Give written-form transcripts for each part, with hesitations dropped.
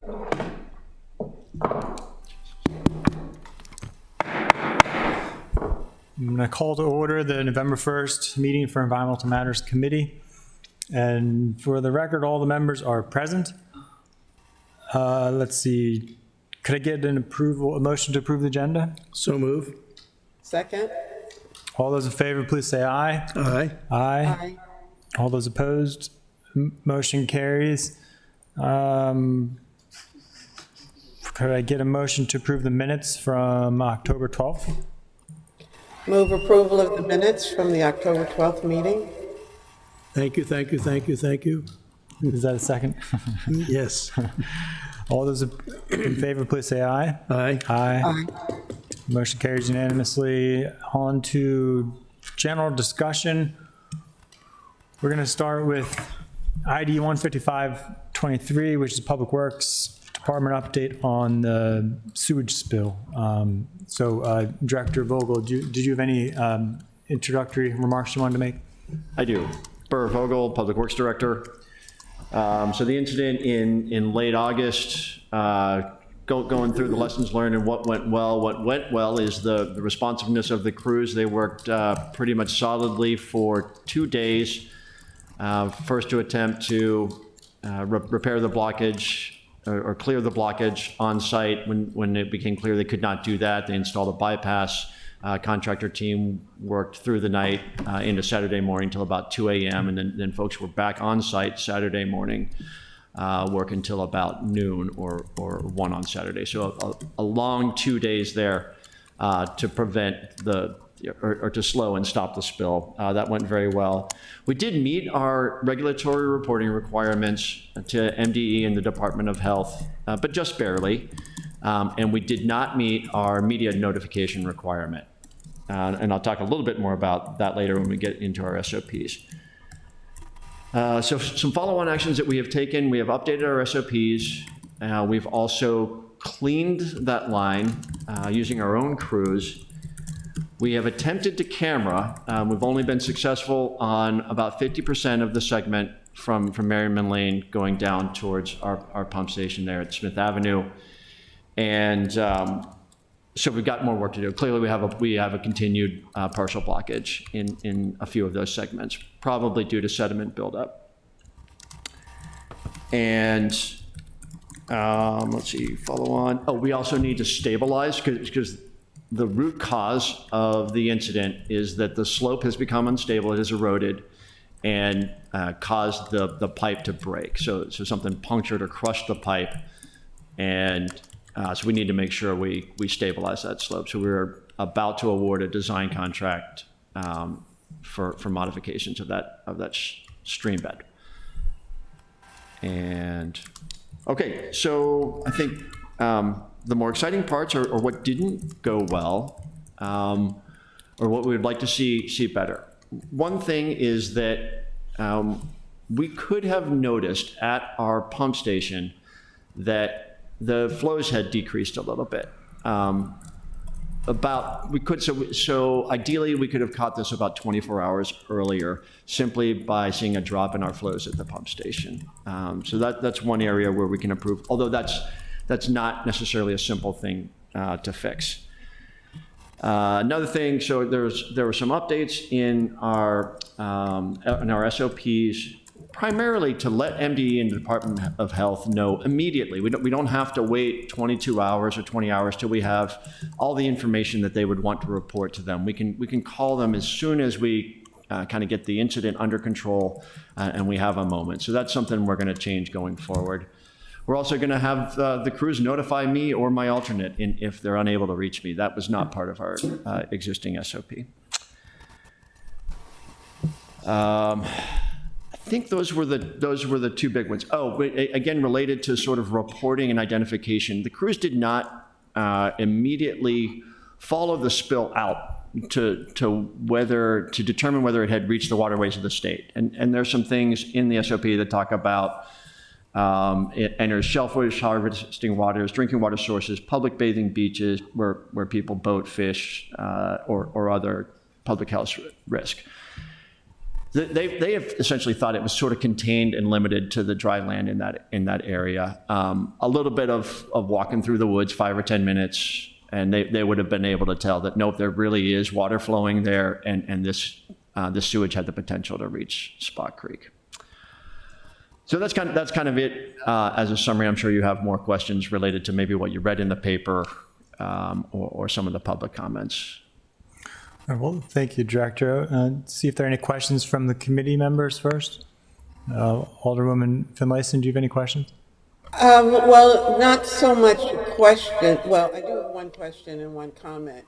I'm going to call to order the November 1st meeting for Environmental Matters Committee. And for the record, all the members are present. Let's see. Could I get a motion to approve the agenda? So move. Second. All those in favor, please say aye. Aye. Aye. Aye. All those opposed, motion carries. Could I get a motion to approve the minutes from October 12th? Move approval of the minutes from the October 12th meeting. Thank you, thank you, thank you, thank you. Is that a second? Yes. All those in favor, please say aye. Aye. Aye. Aye. Motion carries unanimously. On to general discussion. We're going to start with ID 15523, which is Public Works Department update on the sewage spill. Director Vogel, did you have any introductory remarks you wanted to make? I do. Burr Vogel, Public Works Director. So the incident in late August, going through the lessons learned and what went well. What went well is the responsiveness of the crews. They worked pretty much solidly for 2 days. First to attempt to repair the blockage or clear the blockage on site. When it became clear they could not do that, they installed a bypass. Contractor team worked through the night into Saturday morning till about 2 a.m. And then folks were back on site Saturday morning, work until about noon or 1 on Saturday. So a long 2 days there to prevent or to slow and stop the spill. That went very well. We did meet our regulatory reporting requirements to MDE and the Department of Health, but just barely. And we did not meet our media notification requirement. And I'll talk a little bit more about that later when we get into our SOPs. So some follow-on actions that we have taken, we have updated our SOPs. We've also cleaned that line using our own crews. We have attempted to camera. We've only been successful on about 50% of the segment from Merriman Lane going down towards our pump station there at Smith Avenue. And so we've got more work to do. Clearly, we have a continued partial blockage in a few of those segments, probably due to sediment buildup. And let's see, follow on. Oh, we also need to stabilize because the root cause of the incident is that the slope has become unstable, it has eroded, and caused the pipe to break. So something punctured or crushed the pipe, and so we need to make sure we stabilize that slope. So we're about to award a design contract for modifications of that stream bed. And okay, so I think the more exciting parts are what didn't go well, or what we would like to see better. One thing is that we could have noticed at our pump station that the flows had decreased a little bit. So ideally we could have caught this about 24 hours earlier simply by seeing a drop in our flows at the pump station. So that's one area where we can improve, although that's not necessarily a simple thing to fix. Another thing, so there were some updates in our SOPs, primarily to let MDE and the Department of Health know immediately. We don't have to wait 22 hours or 20 hours till we have all the information that they would want to report to them. We can call them as soon as we kind of get the incident under control and we have a moment. So that's something we're going to change going forward. We're also going to have the crews notify me or my alternate if they're unable to reach me. That was not part of our existing SOP. I think those were the two big ones. Oh, but again, related to sort of reporting and identification, the crews did not immediately follow the spill out to determine whether it had reached the waterways of the state. And there's some things in the SOP that talk about it enters shellfish harvesting waters, drinking water sources, public bathing beaches where people boat, fish, or other public health risk. They have essentially thought it was sort of contained and limited to the dry land in that area. A little bit of walking through the woods, 5 or 10 minutes, and they would have been able to tell that, nope, there really is water flowing there, and this sewage had the potential to reach Spot Creek. So that's kind of it as a summary. I'm sure you have more questions related to maybe what you read in the paper or some of the public comments. Well, thank you, Director. See if there are any questions from the committee members first. Alderwoman Finlayson, do you have any questions? Well, not so much a question. Well, I do have one question and one comment.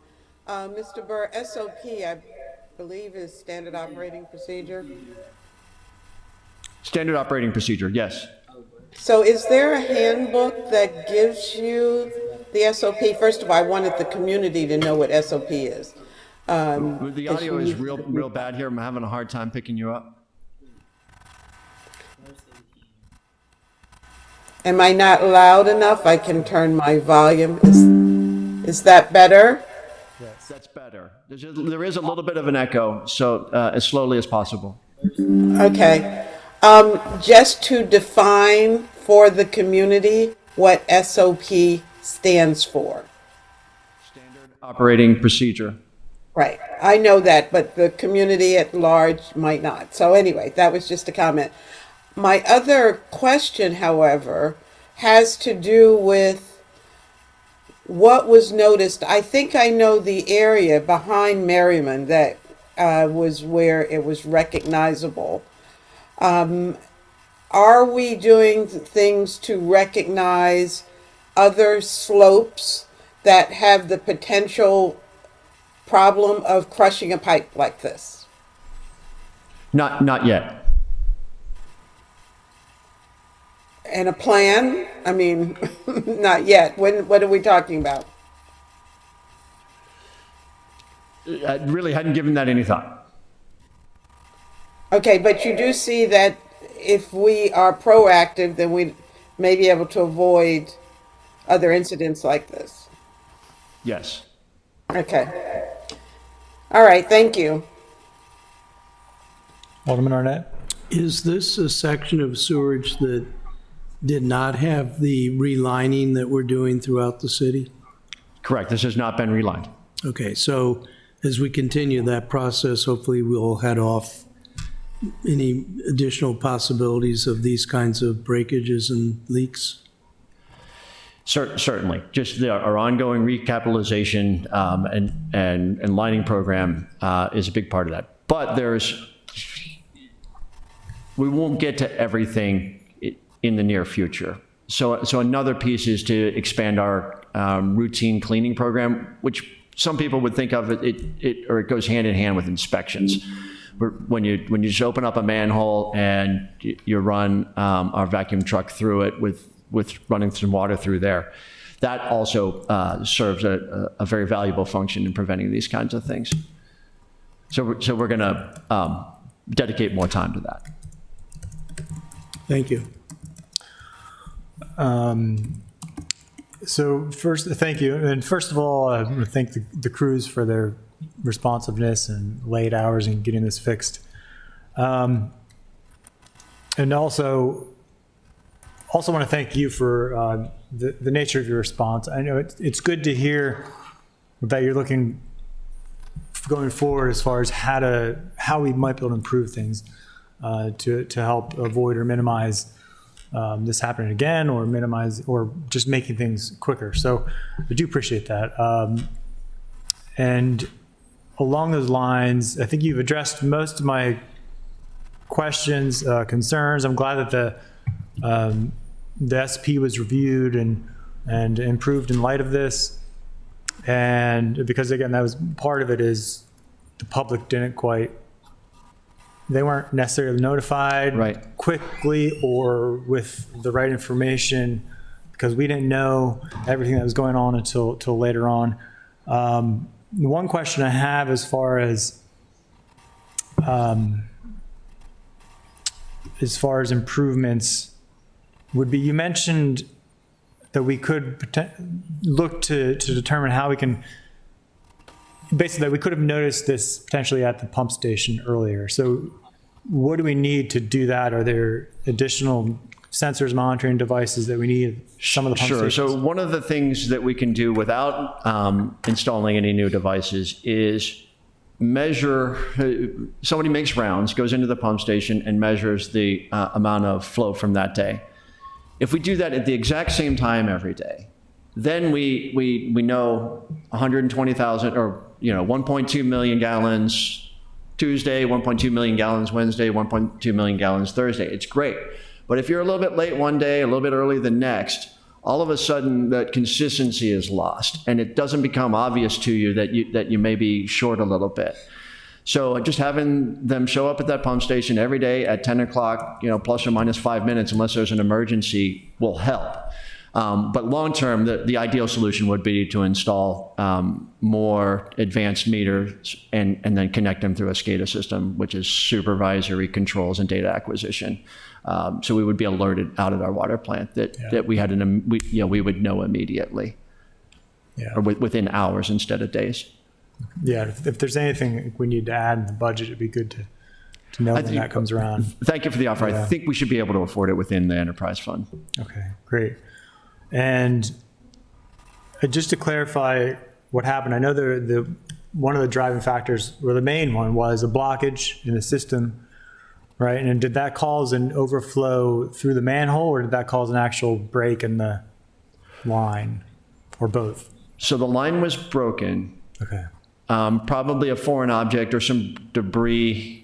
Mr. Burr, SOP, I believe, is standard operating procedure. Standard operating procedure, yes. So is there a handbook that gives you the SOP? First of all, I wanted the community to know what SOP is. The audio is real bad here. I'm having a hard time picking you up. Am I not loud enough? I can turn my volume. Is that better? Yes, that's better. There is a little bit of an echo, so as slowly as possible. Okay. Just to define for the community what SOP stands for. Standard operating procedure. Right. I know that, but the community at large might not. So anyway, that was just a comment. My other question, however, has to do with what was noticed. I think I know the area behind Merriman that was where it was recognizable. Are we doing things to recognize other slopes that have the potential problem of crushing a pipe like this? Not yet. And a plan? I mean, not yet. What are we talking about? I really hadn't given that any thought. Okay, but you do see that if we are proactive, then we may be able to avoid other incidents like this. Yes. Okay. All right, thank you. Alderman Arnett? Is this a section of sewerage that did not have the relining that we're doing throughout the city? Correct. This has not been relined. Okay, so as we continue that process, hopefully we'll head off any additional possibilities of these kinds of breakages and leaks? Certainly. Just our ongoing recapitalization and lining program is a big part of that. But we won't get to everything in the near future. So another piece is to expand our routine cleaning program, which some people would think of it goes hand in hand with inspections. When you just open up a manhole and you run our vacuum truck through it with running some water through there, that also serves a very valuable function in preventing these kinds of things. So we're going to dedicate more time to that. Thank you. So first, thank you. And first of all, I want to thank the crews for their responsiveness and late hours in getting this fixed. And also want to thank you for the nature of your response. I know it's good to hear that you're looking going forward as far as how we might be able to improve things to help avoid or minimize this happening again, or minimize or just making things quicker. So I do appreciate that. And along those lines, I think you've addressed most of my questions, concerns. I'm glad that the SP was reviewed and improved in light of this. And because again, that was part of it, is the public they weren't necessarily notified Right. quickly or with the right information, because we didn't know everything that was going on until later on. One question I have as far as improvements would be, you mentioned that we could look to determine how we can, basically that we could have noticed this potentially at the pump station earlier. So what do we need to do that? Are there additional sensors, monitoring devices that we need at some of the pump Sure. stations? So one of the things that we can do without installing any new devices is measure. Somebody makes rounds, goes into the pump station, and measures the amount of flow from that day. If we do that at the exact same time every day, then we know 120,000 or 1.2 million gallons Tuesday, 1.2 million gallons Wednesday, 1.2 million gallons Thursday. It's great. But if you're a little bit late one day, a little bit early the next, all of a sudden that consistency is lost, and it doesn't become obvious to you that you may be short a little bit. So just having them show up at that pump station every day at 10 o'clock, plus or minus 5 minutes, unless there's an emergency, will help. But long term, the ideal solution would be to install more advanced meters and then connect them through a SCADA system, which is supervisory controls and data acquisition. So we would be alerted out at our water plant that we had we would know immediately, or within hours instead of days. Yeah, if there's anything we need to add in the budget, it'd be good to know when that comes around. Thank you for the offer. Yeah. I think we should be able to afford it within the enterprise fund. Okay, great. And just to clarify what happened, I know one of the driving factors, or the main one, was a blockage in the system, right? And did that cause an overflow through the manhole, or did that cause an actual break in the line, or both? So the line was broken. Okay. Probably a foreign object or some debris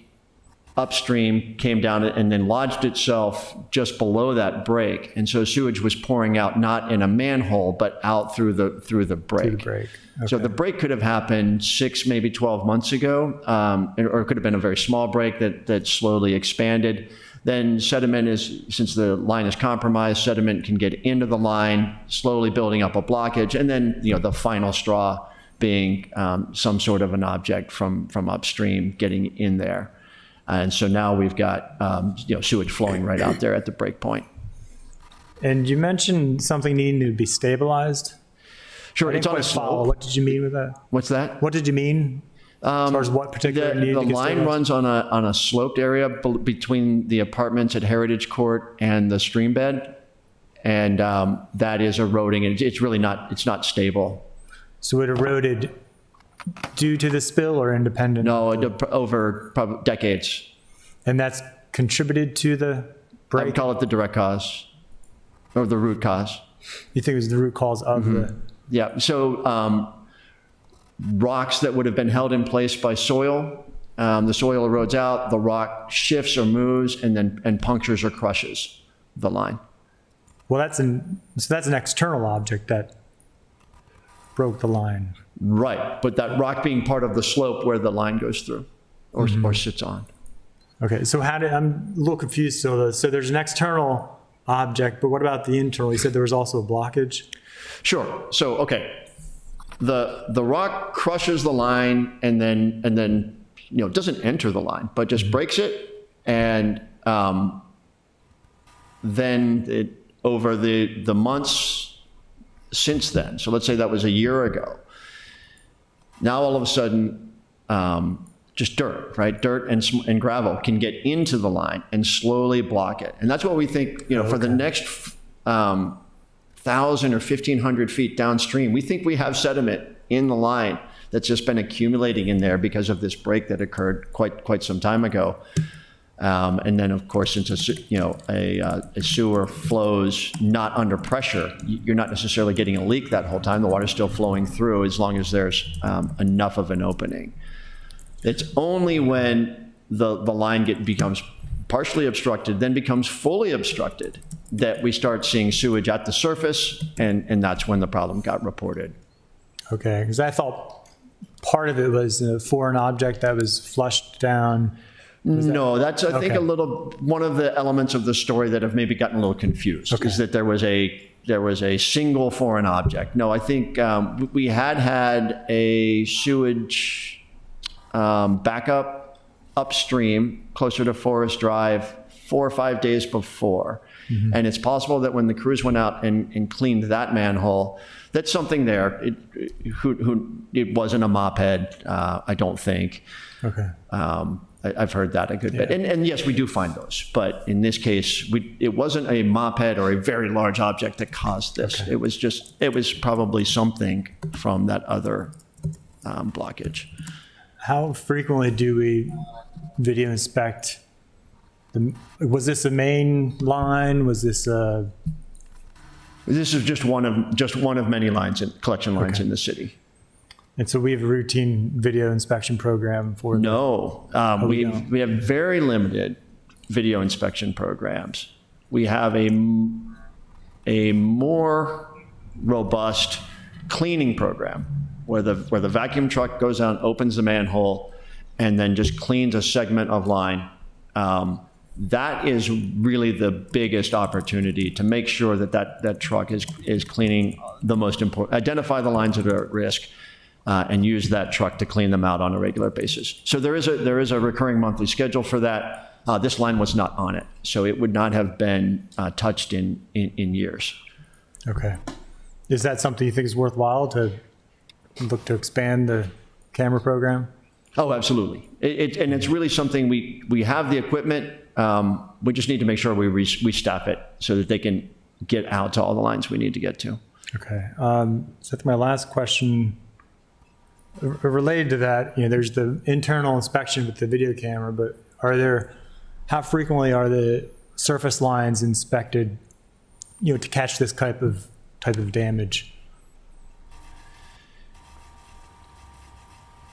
upstream came down and then lodged itself just below that break, and so sewage was pouring out not in a manhole but out through the break. Through the break. Okay. So the break could have happened 6, maybe 12 months ago, or it could have been a very small break that slowly expanded. Then sediment since the line is compromised, sediment can get into the line, slowly building up a blockage, and then the final straw being some sort of an object from upstream getting in there. And so now we've got sewage flowing right out there at the break point. And you mentioned something needing to be stabilized. Sure, I it's didn't on a quite follow. slope. What did you mean with that? What's that? What did you mean as far as what particular needed The to get line stabilized? runs on a sloped area between the apartments at Heritage Court and the stream bed, and that is eroding. And it's really not stable. So it eroded due to the spill or independent? No, over probably decades. And that's contributed to the I would break? call it the direct cause, or the root cause. You think it was the root cause of the? Yeah. So rocks that would have been held in place by soil, the soil erodes out, the rock shifts or moves, and punctures or crushes the line. Well, that's an external object that broke the line. Right. But that rock being part of the slope where the line goes through, or sits on. Okay, so I'm a little confused. So there's an external object, but what about the internal? You said there was also a blockage? Sure. So okay, the rock crushes the line and then doesn't enter the line, but just breaks it, and then over the months since then. So let's say that was a year ago. Now all of a sudden, just dirt, right? Dirt and gravel can get into the line and slowly block it. And that's what we think, for the next 1,000 or 1,500 feet downstream, we think we have sediment in the line that's just been accumulating in there because of this break that occurred quite some time ago. And then, of course, since a sewer flows not under pressure, you're not necessarily getting a leak that whole time. The water's still flowing through as long as there's enough of an opening. It's only when the line becomes partially obstructed, then becomes fully obstructed, that we start seeing sewage at the surface, and that's when the problem got reported. Okay, because I thought part of it was a foreign object that was flushed down. No, that's, I think, Okay. one of the elements of the story that have maybe gotten a little confused, is that there was a single foreign object. No, I think we had a sewage backup upstream closer to Forest Drive 4 or 5 days before. Mm-hmm. And it's possible that when the crews went out and cleaned that manhole, that's something there. It wasn't a mop head, I don't think. Okay. I've heard that a good bit. And yes, we do find those, but in this case, it wasn't a moped or a very large object that caused this. Okay. It was probably something from that other blockage. How frequently do we video inspect? Was this a main line? Was this a? This is just one of many lines, collection lines in the city. And so we have a routine video inspection program for. No, we have very limited video inspection programs. We have a more robust cleaning program where the vacuum truck goes out, opens the manhole, and then just cleans a segment of line. That is really the biggest opportunity to make sure that truck is cleaning the most important, identify the lines that are at risk, and use that truck to clean them out on a regular basis. So there is a recurring monthly schedule for that. This line was not on it, so it would not have been touched in years. Okay. Is that something you think is worthwhile to look to expand the camera program? Oh, absolutely. And it's really something we have the equipment. We just need to make sure we staff it so that they can get out to all the lines we need to get to. Okay. So that's my last question. Related to that, there's the internal inspection with the video camera, but how frequently are the surface lines inspected, to catch this type of damage?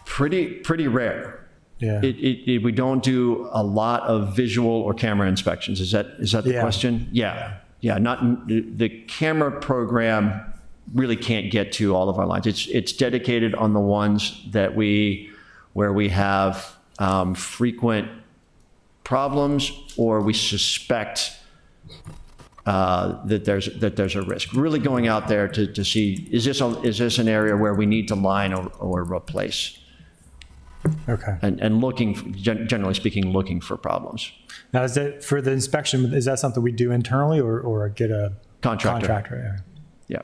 Pretty rare. Yeah. We don't do a lot of visual or camera inspections. Is that the question? Yeah. Not the camera program really can't get to all of our lines. It's dedicated on the ones where we have frequent problems or we suspect that there's a risk. Really going out there to see is this an area where we need to line or replace. Okay. And generally speaking, looking for problems. Now, is that for the inspection? Is that something we do internally or get a contractor? Yeah.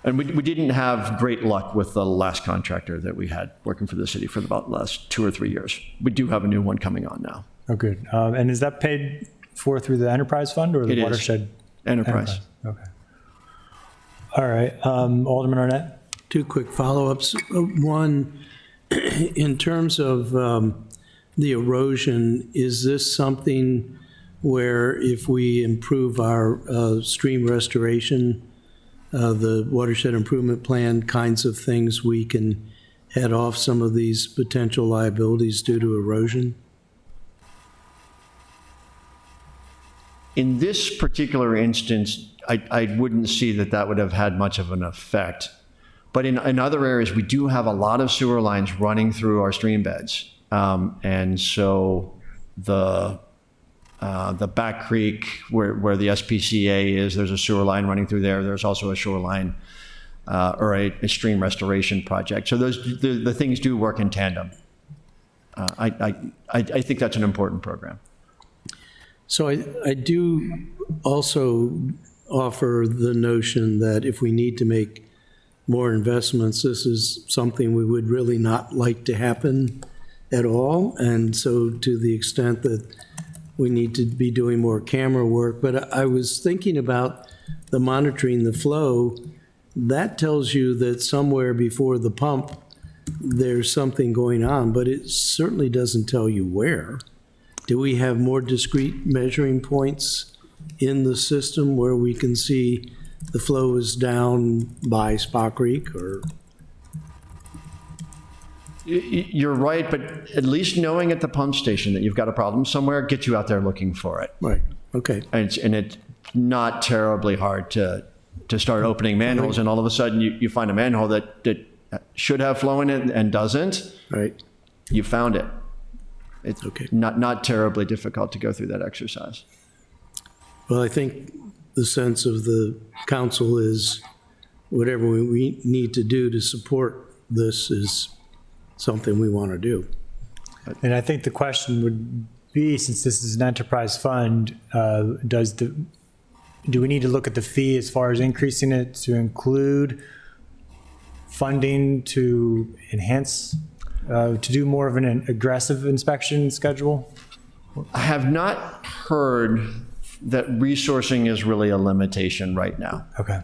And we didn't have great luck with the last contractor that we had working for the city for about the last 2 or 3 years. We do have a new one coming on now. Oh, good. And is that paid for through the enterprise fund or the watershed? Enterprise. Okay. All right. Alderman Arnett? 2 quick follow-ups. One, in terms of the erosion, is this something where if we improve our stream restoration, the watershed improvement plan kinds of things, we can head off some of these potential liabilities due to erosion? In this particular instance, I wouldn't see that would have had much of an effect. But in other areas, we do have a lot of sewer lines running through our stream beds. And so the Back Creek, where the SPCA is, there's a sewer line running through there. There's also a shoreline or a stream restoration project. So the things do work in tandem. I think that's an important program. So I do also offer the notion that if we need to make more investments, this is something we would really not like to happen at all. And so to the extent that we need to be doing more camera work, but I was thinking about the monitoring the flow, that tells you that somewhere before the pump, there's something going on, but it certainly doesn't tell you where. Do we have more discrete measuring points in the system where we can see the flow is down by Spa Creek or? You're right, but at least knowing at the pump station that you've got a problem somewhere gets you out there looking for it. Right, okay. And it's not terribly hard to start opening manholes, and all of a sudden you find a manhole that should have flow in it and doesn't. Right. You found it. It's Okay. not terribly difficult to go through that exercise. Well, I think the sense of the council is whatever we need to do to support this is something we want to do. And I think the question would be, since this is an enterprise fund, do we need to look at the fee as far as increasing it to include funding to enhance to do more of an aggressive inspection schedule? I have not heard that resourcing is really a limitation right now, Okay.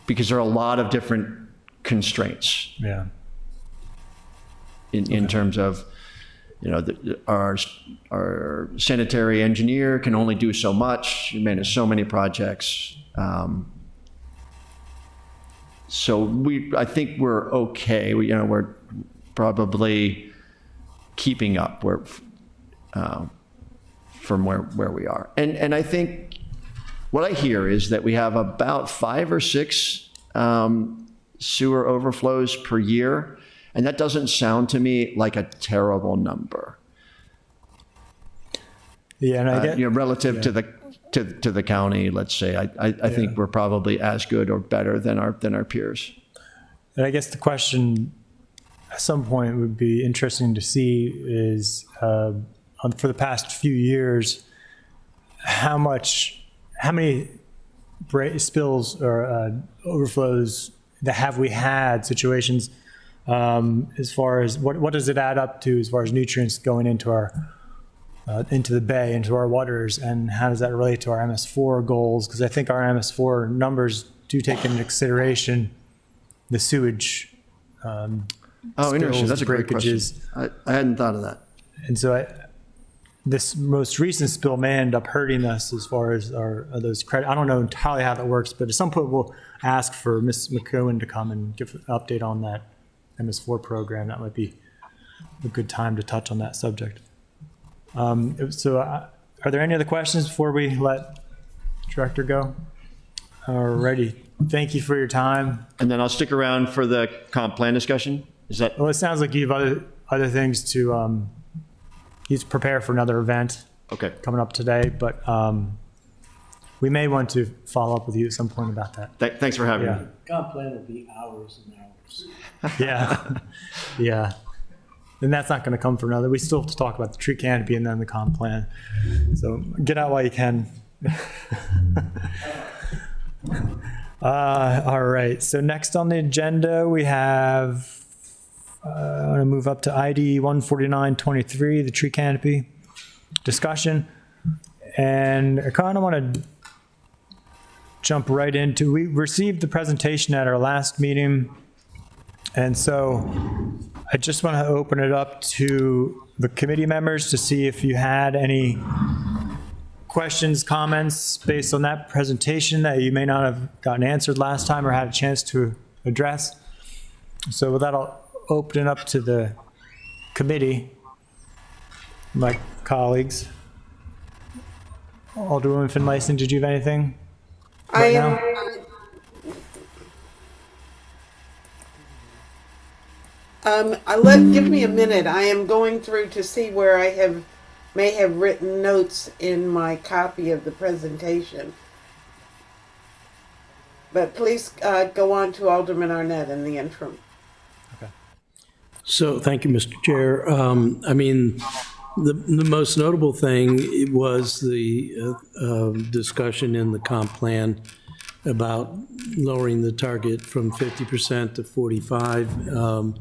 because there are a lot of different constraints Yeah. in terms of, our sanitary engineer can only do so much, manage so many projects. So I think we're okay. We're probably keeping up from where we are. And I think what I hear is that we have about 5 or 6 sewer overflows per year. And that doesn't sound to me like a terrible number, Yeah, and I get, relative to the county. Let's say I think we're probably as good or better than our peers. and I guess the question at some point would be interesting to see is, for the past few years, how many spills or overflows that have we had situations, as far as what does it add up to as far as nutrients going into into the bay, into our waters, and how does that relate to our MS4 goals? Because I think our MS4 numbers do take into consideration the sewage. Oh, interesting. That's a great breakages. question. I hadn't thought of that. And so this most recent spill may end up hurting us as far as those credit. I don't know entirely how that works, but at some point we'll ask for Ms. McCowan to come and give an update on that MS4 program. That might be a good time to touch on that subject. Are there any other questions before we let Director go? Alrighty. Thank you for your time. And then I'll stick around for the comp plan discussion. Is that? Well, it sounds like you have other things to prepare for another event Okay. coming up today, but we may want to follow up with you at some point about that. Thanks for having Yeah. me. Comp plan will be hours and hours. Yeah, yeah. And that's not going to come for another. We still have to talk about the tree canopy and then the comp plan. So get out while you can. All right. So next on the agenda, we have, I'm going to move up to ID 14923, the tree canopy discussion. And I kind of want to jump right into, we received the presentation at our last meeting. And so I just want to open it up to the committee members to see if you had any questions, comments based on that presentation that you may not have gotten answered last time or had a chance to address. So with that, I'll open it up to the committee, my colleagues. Alderwoman Finlayson, did you have anything right now? Give me a minute. I am going through to see where I may have written notes in my copy of the presentation. But please go on to Alderman Arnett in the interim. So, thank you, Mr. Chair. I mean, the most notable thing was the discussion in the comp plan about lowering the target from 50% to 45%.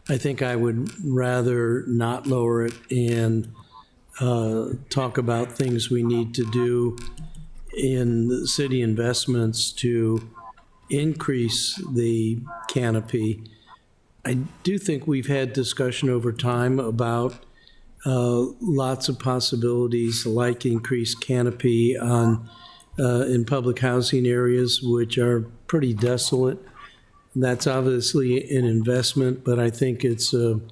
I think I would rather not lower it and talk about things we need to do in the city investments to increase the canopy. I do think we've had discussion over time about lots of possibilities like increased canopy in public housing areas, which are pretty desolate. That's obviously an investment, but I think it's an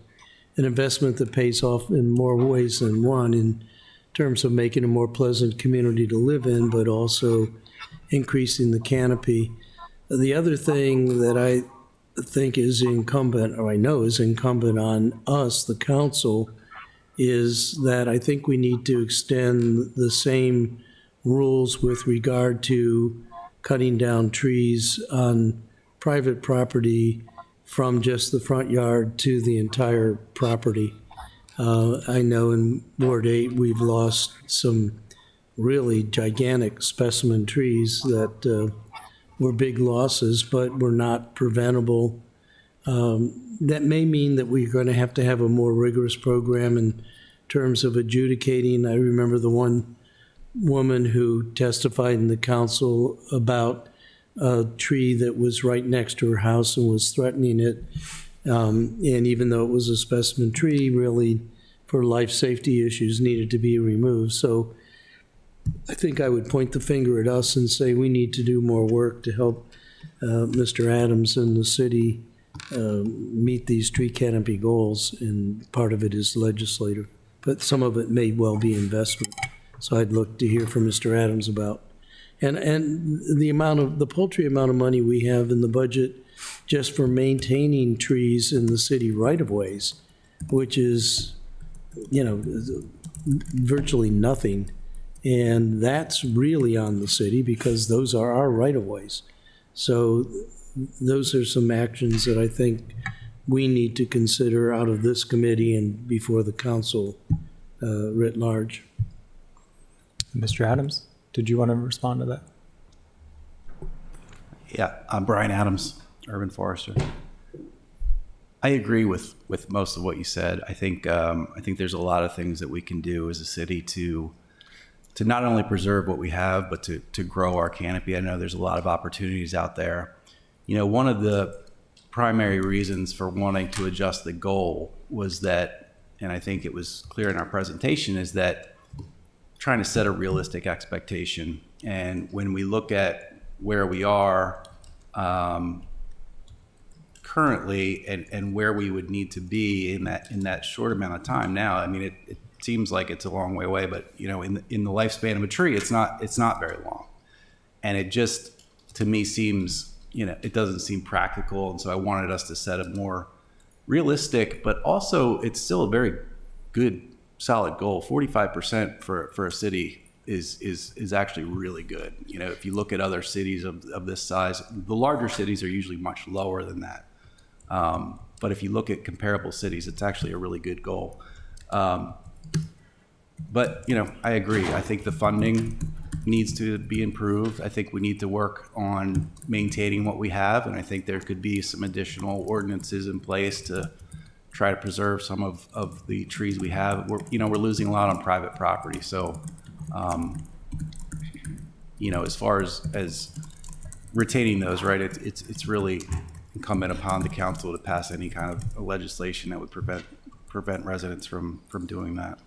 investment that pays off in more ways than one in terms of making a more pleasant community to live in, but also increasing the canopy. The other thing that I think is incumbent, or I know is incumbent on us, the council, is that I think we need to extend the same rules with regard to cutting down trees on private property from just the front yard to the entire property. I know in Ward 8, we've lost some really gigantic specimen trees that were big losses, but were not preventable That may mean that we're going to have a more rigorous program in terms of adjudicating. I remember the one woman who testified in the council about a tree that was right next to her house and was threatening it. And even though it was a specimen tree, really, for life safety issues, needed to be removed. So I think I would point the finger at us and say we need to do more work to help Mr. Adams and the city meet these tree canopy goals, and part of it is legislative, but some of it may well be investment. So I'd look to hear from Mr. Adams about, and the paltry amount of money we have in the budget just for maintaining trees in the city right-of-ways, which is, virtually nothing. And that's really on the city because those are our right-of-ways. So those are some actions that I think we need to consider out of this committee and before the council writ large. Mr. Adams, did you want to respond to that? Yeah, I'm Brian Adams, urban forester. I agree with most of what you said. I think there's a lot of things that we can do as a city to not only preserve what we have, but to grow our canopy. I know there's a lot of opportunities out there. One of the primary reasons for wanting to adjust the goal was that, and I think it was clear in our presentation, is that trying to set a realistic expectation. And when we look at where we are currently and where we would need to be in that short amount of time now, I mean, it seems like it's a long way away, but in the lifespan of a tree, it's not very long. And it just, to me, seems, it doesn't seem practical. And so I wanted us to set a more realistic, but also it's still a very good, solid goal. 45% for a city is actually really good. If you look at other cities of this size, the larger cities are usually much lower than that. But if you look at comparable cities, it's actually a really good goal. But, I agree. I think the funding needs to be improved. I think we need to work on maintaining what we have. And I think there could be some additional ordinances in place to try to preserve some of the trees we have. We're losing a lot on private property. So, as far as retaining those, right, it's really incumbent upon the council to pass any kind of legislation that would prevent residents from doing that.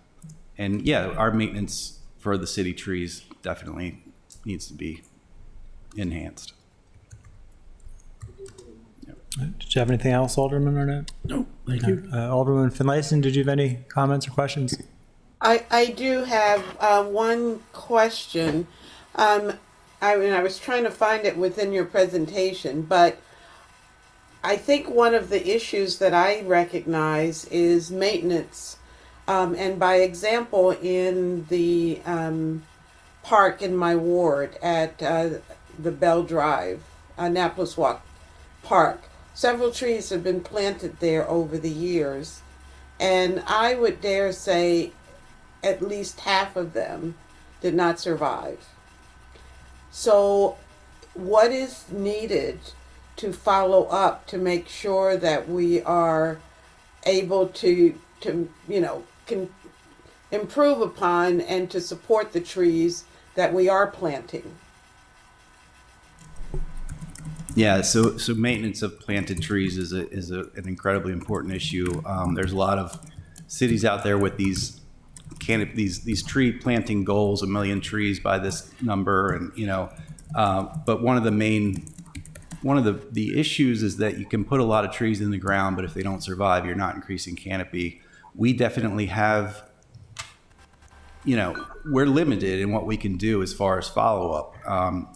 And yeah, our maintenance for the city trees definitely needs to be enhanced. Did you have anything else, Alderman Arnett? No, thank you. Alderman Finlayson, did you have any comments or questions? I do have one question. I was trying to find it within your presentation, but I think one of the issues that I recognize is maintenance. And by example, in the park in my ward at the Bell Drive, Annapolis Walk Park, several trees have been planted there over the years. And I would dare say at least half of them did not survive. So what is needed to follow up to make sure that we are able to can improve upon and to support the trees that we are planting? Yeah, so maintenance of planted trees is an incredibly important issue. There's a lot of cities out there with these tree planting goals, 1 million trees by this number, and but one of the issues is that you can put a lot of trees in the ground, but if they don't survive, you're not increasing canopy. We definitely have, we're limited in what we can do as far as follow-up.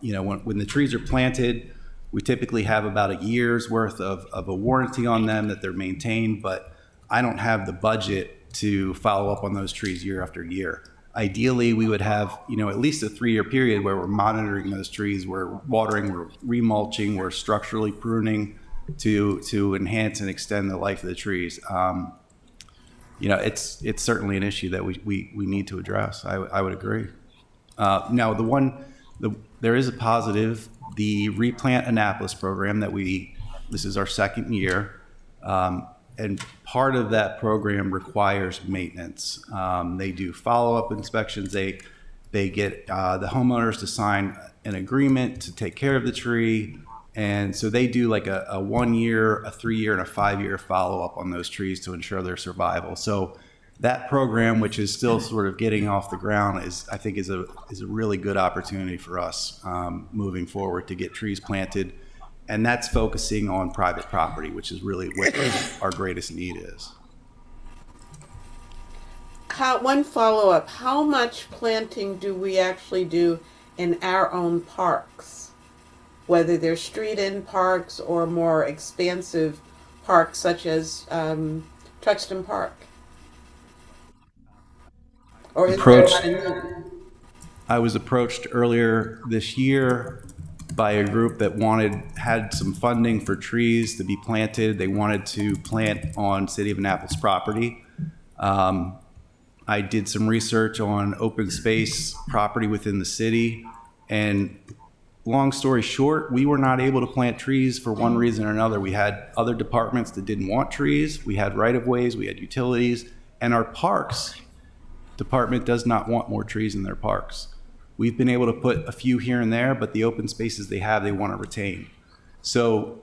When the trees are planted, we typically have about a year's worth of a warranty on them that they're maintained, but I don't have the budget to follow up on those trees year after year. Ideally, we would have, at least a 3-year period where we're monitoring those trees, we're watering, we're remulching, we're structurally pruning to enhance and extend the life of the trees. It's certainly an issue that we need to address. I would agree. Now, there is a positive. The Replant Annapolis program this is our second year. And part of that program requires maintenance. They do follow-up inspections. They get the homeowners to sign an agreement to take care of the tree. And so they do like a 1 year, a 3 year, and a 5 year follow-up on those trees to ensure their survival. So that program, which is still sort of getting off the ground, I think is a really good opportunity for us moving forward to get trees planted. And that's focusing on private property, which is really what our greatest need is. One follow-up, how much planting do we actually do in our own parks? Whether they're street-end parks or more expansive parks such as Truxton Park? Or is there not a need? I was approached earlier this year by a group that had some funding for trees to be planted. They wanted to plant on City of Annapolis property. I did some research on open space property within the city, and long story short, we were not able to plant trees for one reason or another. We had other departments that didn't want trees. We had right-of-ways, we had utilities, and our parks department does not want more trees in their parks. We've been able to put a few here and there, but the open spaces they have, they want to retain. So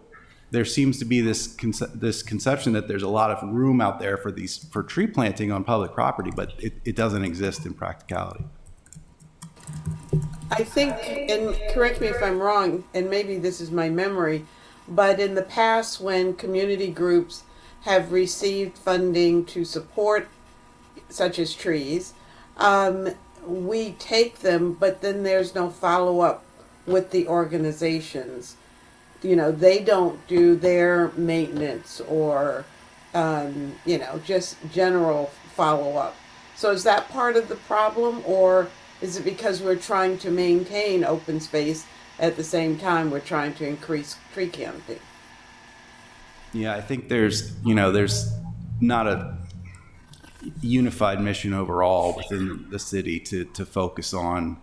there seems to be this conception that there's a lot of room out there for tree planting on public property, but it doesn't exist in practicality. I think, and correct me if I'm wrong, and maybe this is my memory, but in the past when community groups have received funding to support such as trees, we take them, but then there's no follow-up with the organizations. You know, they don't do their maintenance or, just general follow-up. So is that part of the problem, or is it because we're trying to maintain open space at the same time we're trying to increase tree canopy? Yeah, I think there's not a unified mission overall within the city to focus on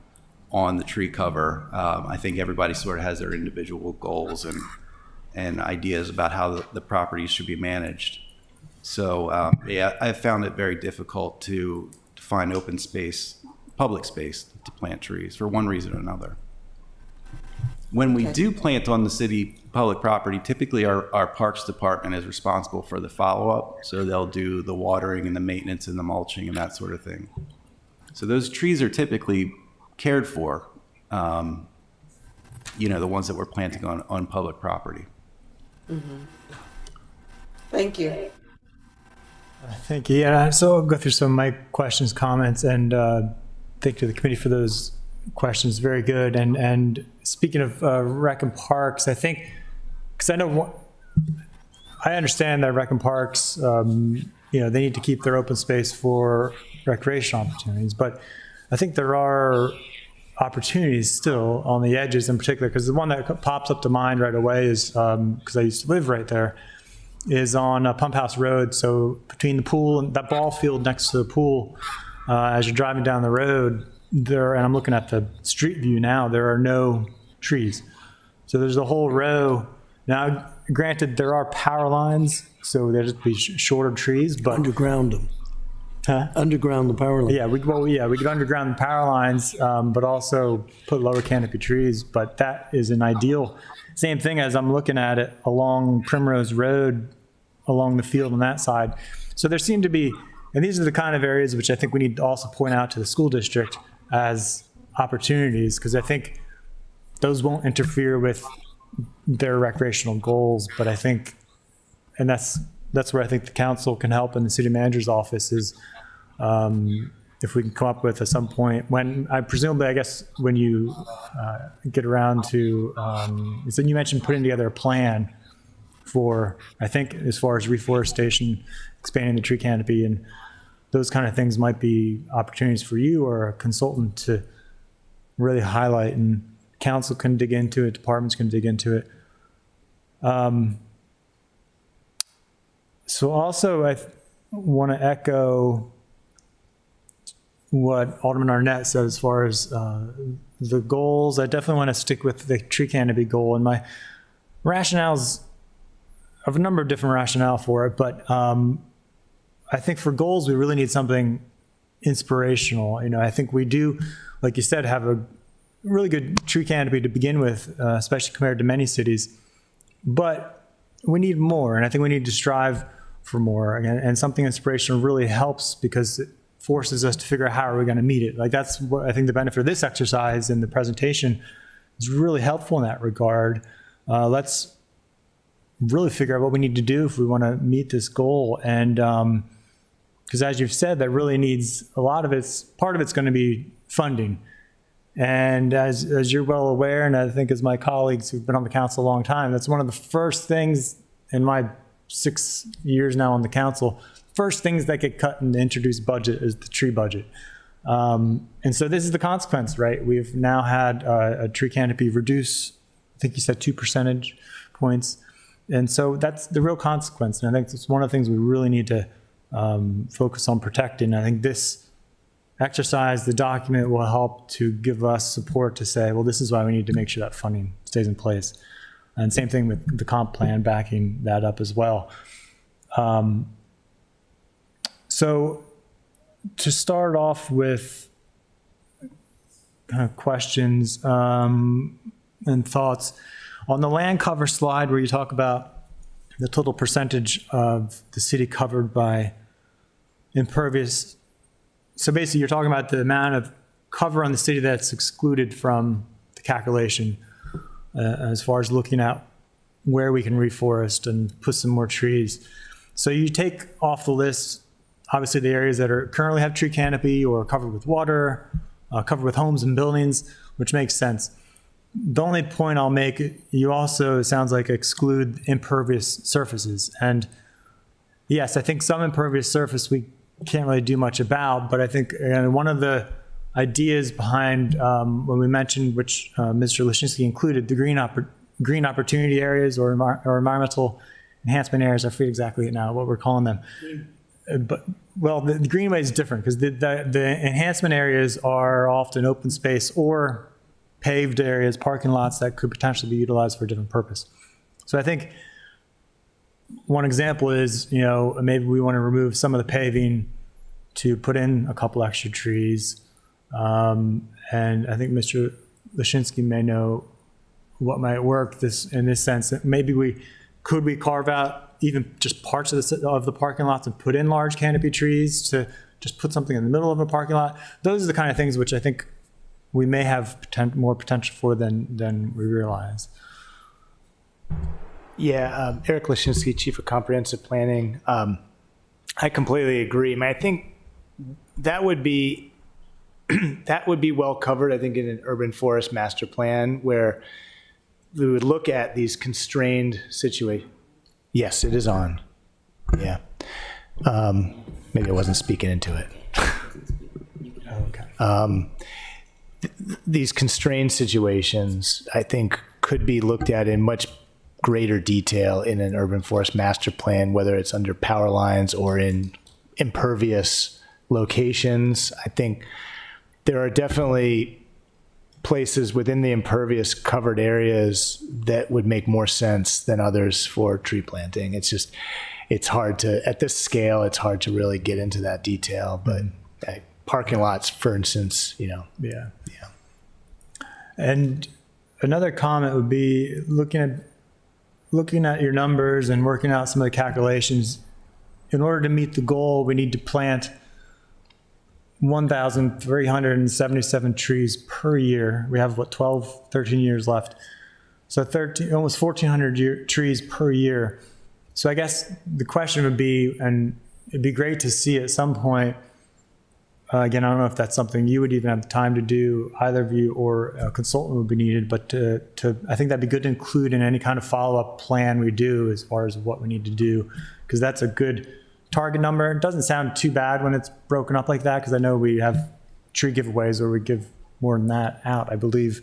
the tree cover. I think everybody sort of has their individual goals and ideas about how the properties should be managed. So I found it very difficult to find open space, public space to plant trees for one reason or another. When we do plant on the city public property, typically our parks department is responsible for the follow-up. So they'll do the watering and the maintenance and the mulching and that sort of thing. So those trees are typically cared for, the ones that we're planting on public property. Mm-hmm. Thank you. Thank you. Yeah, so I'll go through some of my questions, comments, and thank you to the committee for those questions. Very good. And speaking of rec and parks, I think, because I understand that rec and parks, they need to keep their open space for recreational opportunities, but I think there are opportunities still on the edges in particular, because the one that pops up to mind right away is, because I used to live right there, is on Pump House Road. So between the pool and that ball field next to the pool, as you're driving down the road there, and I'm looking at the street view now, there are no trees. So there's a whole row. Now, granted, there are power lines, so there'd be shorter trees, but Underground them. Huh? Underground the power line. Yeah, we could underground the power lines, but also put lower canopy trees. But that is an ideal. Same thing as I'm looking at it along Primrose Road, along the field on that side. So there seem to be, and these are the kind of areas which I think we need to also point out to the school district as opportunities, because I think those won't interfere with their recreational goals. But I think, and that's where I think the council can help, in the city manager's office, is if we can come up with at some point, when I guess when you get around to, so you mentioned putting together a plan for, I think, as far as reforestation, expanding the tree canopy, and those kind of things might be opportunities for you or a consultant to really highlight, and council can dig into it, departments can dig into it. So also I want to echo what Alderman Arnett said as far as the goals. I definitely want to stick with the tree canopy goal, and my rationales have a number of different rationale for it, but I think for goals, we really need something inspirational. I think we do, like you said, have a really good tree canopy to begin with, especially compared to many cities. But we need more, and I think we need to strive for more. And something inspirational really helps because it forces us to figure out how are we going to meet it. Like that's what I think the benefit of this exercise and the presentation is really helpful in that regard. Let's really figure out what we need to do if we want to meet this goal. And because as you've said, that really needs part of it's going to be funding. And as you're well aware, and I think as my colleagues who've been on the council a long time, that's one of the first things in my 6 years now on the council, first things that get cut in the introduced budget is the tree budget. And so this is the consequence, right? We've now had a tree canopy reduce, I think you said 2 percentage points. And so that's the real consequence. And I think it's one of the things we really need to focus on protecting. I think this exercise, the document, will help to give us support to say, well, this is why we need to make sure that funding stays in place. And same thing with the comp plan backing that up as well. So to start off with kind of questions and thoughts, on the land cover slide where you talk about the total percentage of the city covered by impervious. So basically you're talking about the amount of cover on the city that's excluded from the calculation as far as looking at where we can reforest and put some more trees. So you take off the list, obviously the areas that are currently have tree canopy or covered with water, covered with homes and buildings, which makes sense. The only point I'll make, you also, it sounds like, exclude impervious surfaces. And yes, I think some impervious surface we can't really do much about, but I think one of the ideas behind when we mentioned, which Mr. Leshinsky included, the green opportunity areas or environmental enhancement areas, I forget exactly now what we're calling them. But well, the greenway is different because the enhancement areas are often open space or paved areas, parking lots that could potentially be utilized for a different purpose. So I think one example is, maybe we want to remove some of the paving to put in a couple extra trees. And I think Mr. Leshinsky may know what might work in this sense. Maybe we carve out even just parts of the parking lots and put in large canopy trees to just put something in the middle of a parking lot. Those are the kind of things which I think we may have more potential for than we realize. Yeah, Eric Leshinsky, Chief of Comprehensive Planning. I completely agree. I think that would be well covered, I think, in an urban forest master plan where we would look at these constrained situations. Yes, it is on. Yeah. Maybe I wasn't speaking into it. Okay. These constrained situations, I think, could be looked at in much greater detail in an urban forest master plan, whether it's under power lines or in impervious locations. I think there are definitely places within the impervious covered areas that would make more sense than others for tree planting. It's hard to, at this scale, it's hard to really get into that detail, but parking lots, for instance, Yeah. And another comment would be looking at your numbers and working out some of the calculations. In order to meet the goal, we need to plant 1,377 trees per year. We have 12, 13 years left. So almost 1,400 trees per year. So I guess the question would be, and it'd be great to see at some point, again, I don't know if that's something you would even have the time to do, either of you, or a consultant would be needed, but I think that'd be good to include in any kind of follow-up plan we do as far as what we need to do, because that's a good target number. It doesn't sound too bad when it's broken up like that, because I know we have tree giveaways where we give more than that out, I believe.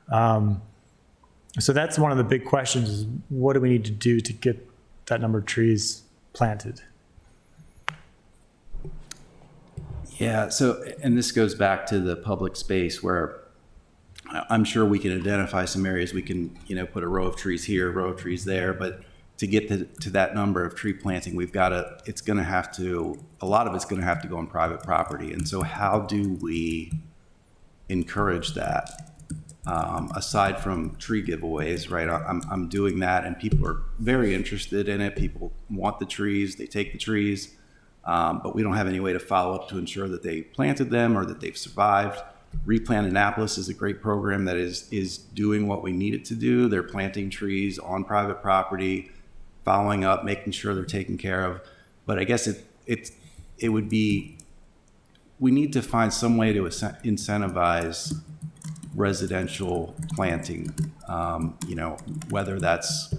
So that's one of the big questions is what do we need to do to get that number of trees planted? Yeah, so, and this goes back to the public space where I'm sure we can identify some areas we can, put a row of trees here, a row of trees there, but to get to that number of tree planting, a lot of it's going to have to go on private property. And so how do we encourage that? Aside from tree giveaways, right? I'm doing that, and people are very interested in it. People want the trees, they take the trees, but we don't have any way to follow up to ensure that they planted them or that they've survived. Replant Annapolis is a great program that is doing what we need it to do. They're planting trees on private property, following up, making sure they're taken care of. But I guess it would be, we need to find some way to incentivize residential planting, whether that's,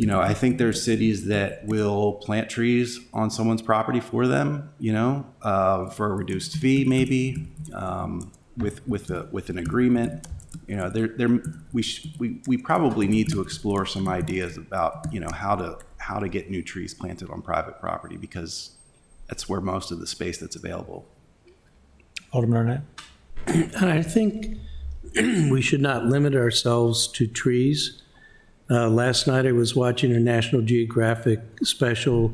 I think there's cities that will plant trees on someone's property for them, for a reduced fee, maybe, with an agreement. We probably need to explore some ideas about, how to get new trees planted on private property, because that's where most of the space that's available. Alderman Arnett? And I think we should not limit ourselves to trees. Last night I was watching a National Geographic special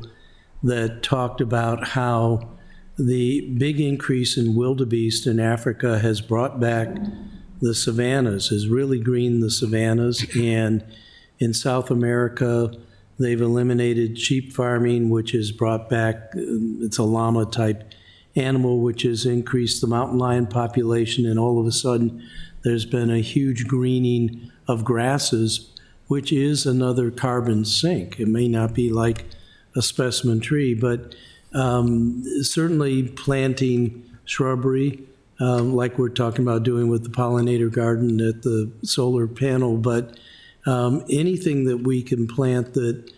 that talked about how the big increase in wildebeest in Africa has brought back the savannas, has really greened the savannas. And in South America, they've eliminated sheep farming, which has brought back, it's a llama type animal, which has increased the mountain lion population, and all of a sudden there's been a huge greening of grasses, which is another carbon sink. It may not be like a specimen tree, but certainly planting shrubbery, like we're talking about doing with the pollinator garden at the solar panel, but anything that we can plant that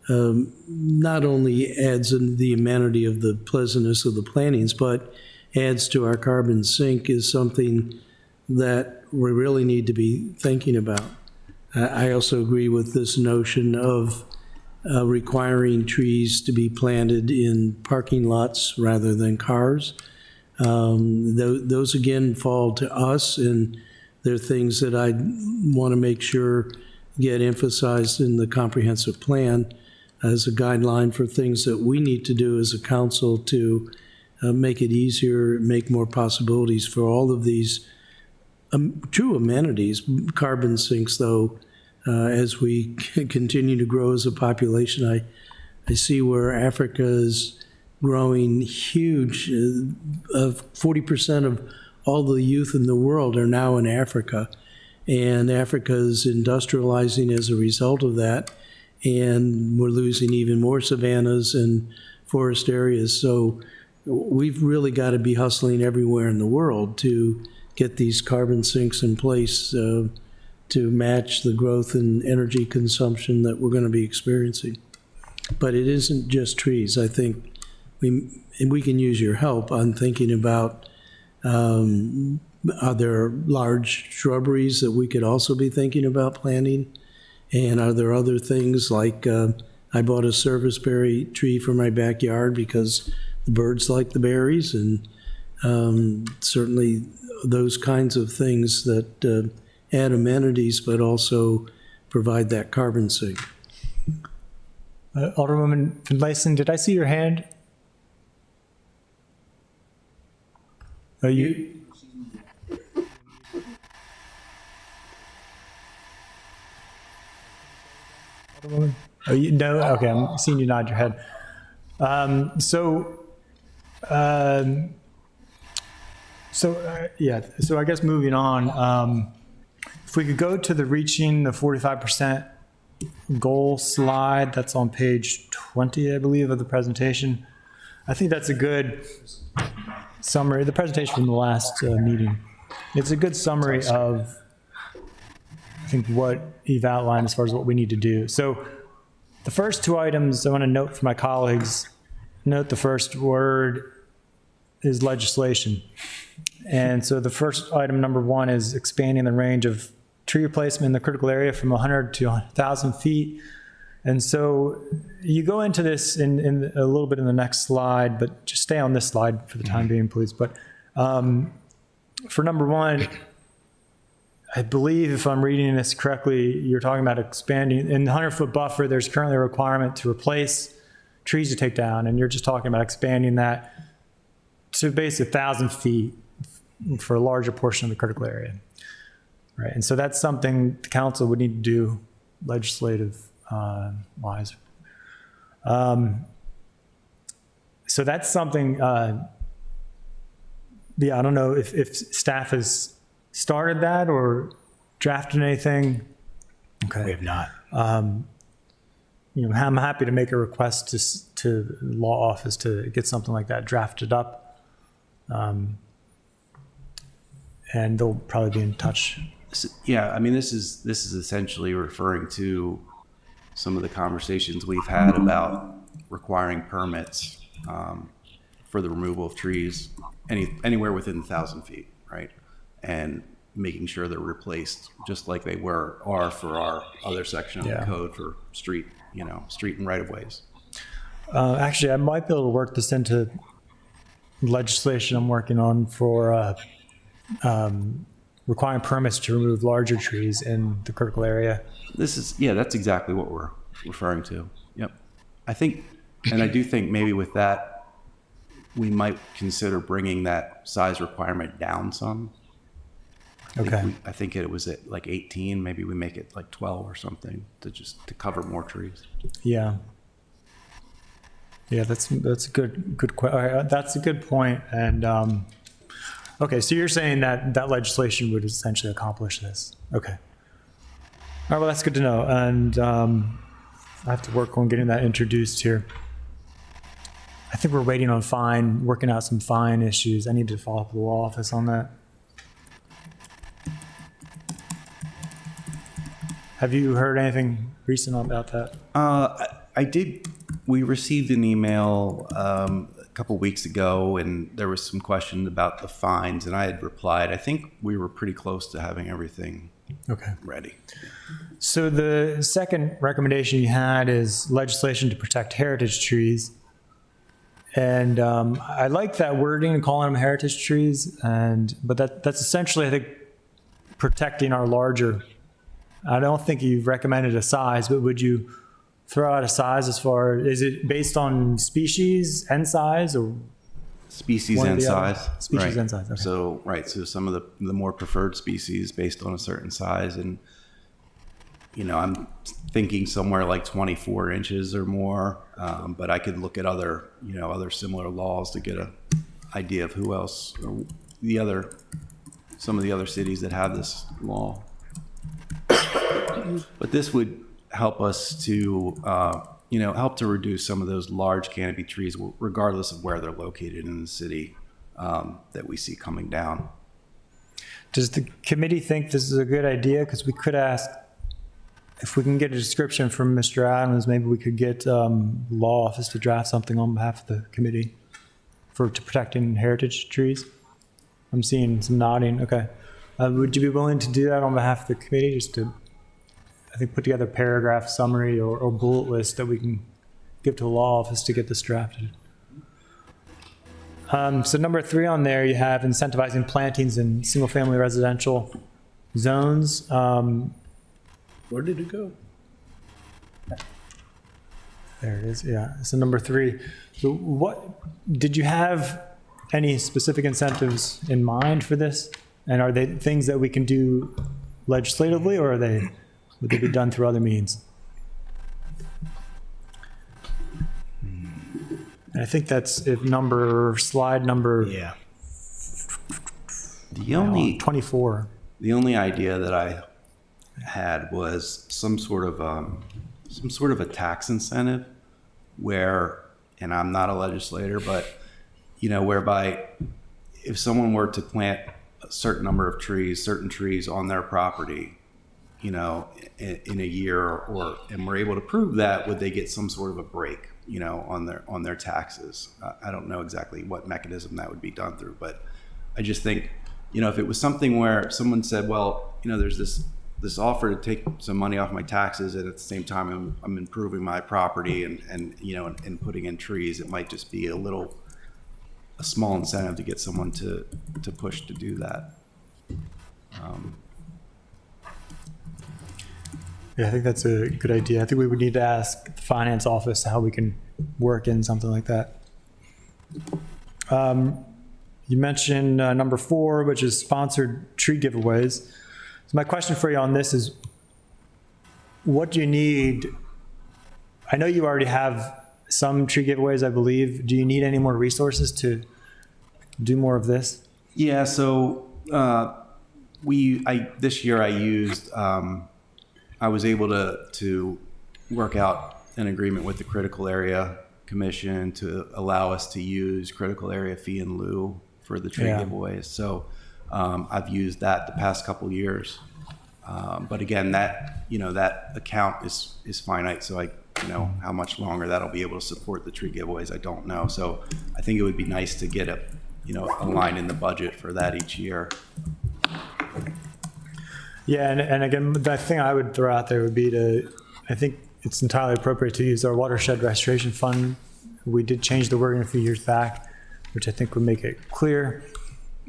not only adds in the amenity of the pleasantness of the plantings, but adds to our carbon sink is something that we really need to be thinking about. I also agree with this notion of requiring trees to be planted in parking lots rather than cars. Those again fall to us, and they're things that I want to make sure get emphasized in the comprehensive plan as a guideline for things that we need to do as a council to make it easier, make more possibilities for all of these true amenities. Carbon sinks, though, as we continue to grow as a population, I see where Africa is growing huge. 40% of all the youth in the world are now in Africa, and Africa is industrializing as a result of that. And we're losing even more savannas and forest areas. So we've really got to be hustling everywhere in the world to get these carbon sinks in place to match the growth in energy consumption that we're going to be experiencing. But it isn't just trees. I think we can use your help on thinking about, are there large shrubberies that we could also be thinking about planting? And are there other things like I bought a serviceberry tree for my backyard because the birds like the berries, and certainly those kinds of things that add amenities but also provide that carbon sink. Alderwoman Finlayson, did I see your hand? Are you? Alderwoman? Oh, you no? Okay, I'm seeing you nod your head. So I guess moving on, if we could go to the reaching the 45% goal slide, that's on page 20, I believe, of the presentation. I think that's a good summary, the presentation from the last meeting. It's a good summary of, I think, what you've outlined as far as what we need to do. So the first two items I want to note for my colleagues, note the first word is legislation. And so the first item, number one, is expanding the range of tree replacement in the critical area from 100 to 1,000 feet. And so you go into this in a little bit in the next slide, but just stay on this slide for the time being, please. But for number one, I believe if I'm reading this correctly, you're talking about expanding, in the 100-foot buffer, there's currently a requirement to replace trees to take down, and you're just talking about expanding that to basically 1,000 feet for a larger portion of the critical area. Right, and so that's something the council would need to do legislative wise. So that's something, yeah, I don't know if staff has started that or drafted anything. Okay. We have not. You know, I'm happy to make a request to the law office to get something like that drafted up. And they'll probably be in touch. Yeah, I mean, this is essentially referring to some of the conversations we've had about requiring permits for the removal of trees anywhere within 1,000 feet, right? And making sure they're replaced just like they are for our other section of the code for street and right of ways. Actually, I might be able to work this into legislation I'm working on for requiring permits to remove larger trees in the critical area. That's exactly what we're referring to. Yep. I do think maybe with that, we might consider bringing that size requirement down some. Okay. I think it was at like 18, maybe we make it like 12 or something to cover more trees. Yeah. Yeah, that's a good that's a good point. And okay, so you're saying that legislation would essentially accomplish this. Okay. All right, well, that's good to know. And I have to work on getting that introduced here. I think we're waiting on working out some fine issues. I need to follow up with the law office on that. Have you heard anything recent about that? I did. We received an email a couple weeks ago, and there was some question about the fines, and I had replied. I think we were pretty close to having everything ready. So the second recommendation you had is legislation to protect heritage trees. And I like that wording, calling them heritage trees, but that's essentially, I think, protecting our larger. I don't think you've recommended a size, but would you throw out a size is it based on species and size, or species one or and the other? size? Species Right. and size, okay. So some of the more preferred species based on a certain size, and I'm thinking somewhere like 24 inches or more, but I could look at other similar laws to get an idea of who else, or some of the other cities that have this law. But this would help us to help to reduce some of those large canopy trees, regardless of where they're located in the city, that we see coming down. Does the committee think this is a good idea? Because we could ask, if we can get a description from Mr. Adams, maybe we could get law office to draft something on behalf of the committee to protecting heritage trees. I'm seeing some nodding. Okay. Would you be willing to do that on behalf of the committee, just to, I think, put together a paragraph summary or bullet list that we can give to the law office to get this drafted? So number 3 on there, you have incentivizing plantings in single-family residential zones. Where did it go? There it is, yeah. So number 3. So what, did you have any specific incentives in mind for this? And are they things that we can do legislatively, or would they be done through other means? And I think that's slide number Yeah. The only 24. The only idea that I had was some sort of a tax incentive where, and I'm not a legislator, but whereby if someone were to plant a certain number of certain trees on their property, in a year, and we're able to prove that, would they get some sort of a break, on their taxes? I don't know exactly what mechanism that would be done through, but I just think, if it was something where someone said, well, there's this offer to take some money off my taxes, and at the same time I'm improving my property and putting in trees, it might just be a small incentive to get someone to push to do that. Yeah, I think that's a good idea. I think we would need to ask the finance office how we can work in something like that. You mentioned number 4, which is sponsored tree giveaways. So my question for you on this is, what do you need? I know you already have some tree giveaways, I believe. Do you need any more resources to do more of this? Yeah, so this year I used, I was able to work out an agreement with the Critical Area Commission to allow us to use critical area fee in lieu for the tree Yeah. giveaways. So I've used that the past couple years. But again, that account is finite. So how much longer that'll be able to support the tree giveaways, I don't know. So I think it would be nice to get a line in the budget for that each year. Yeah, and again, the thing I would throw out there would be I think it's entirely appropriate to use our watershed restoration fund. We did change the wording a few years back, which I think would make it clear.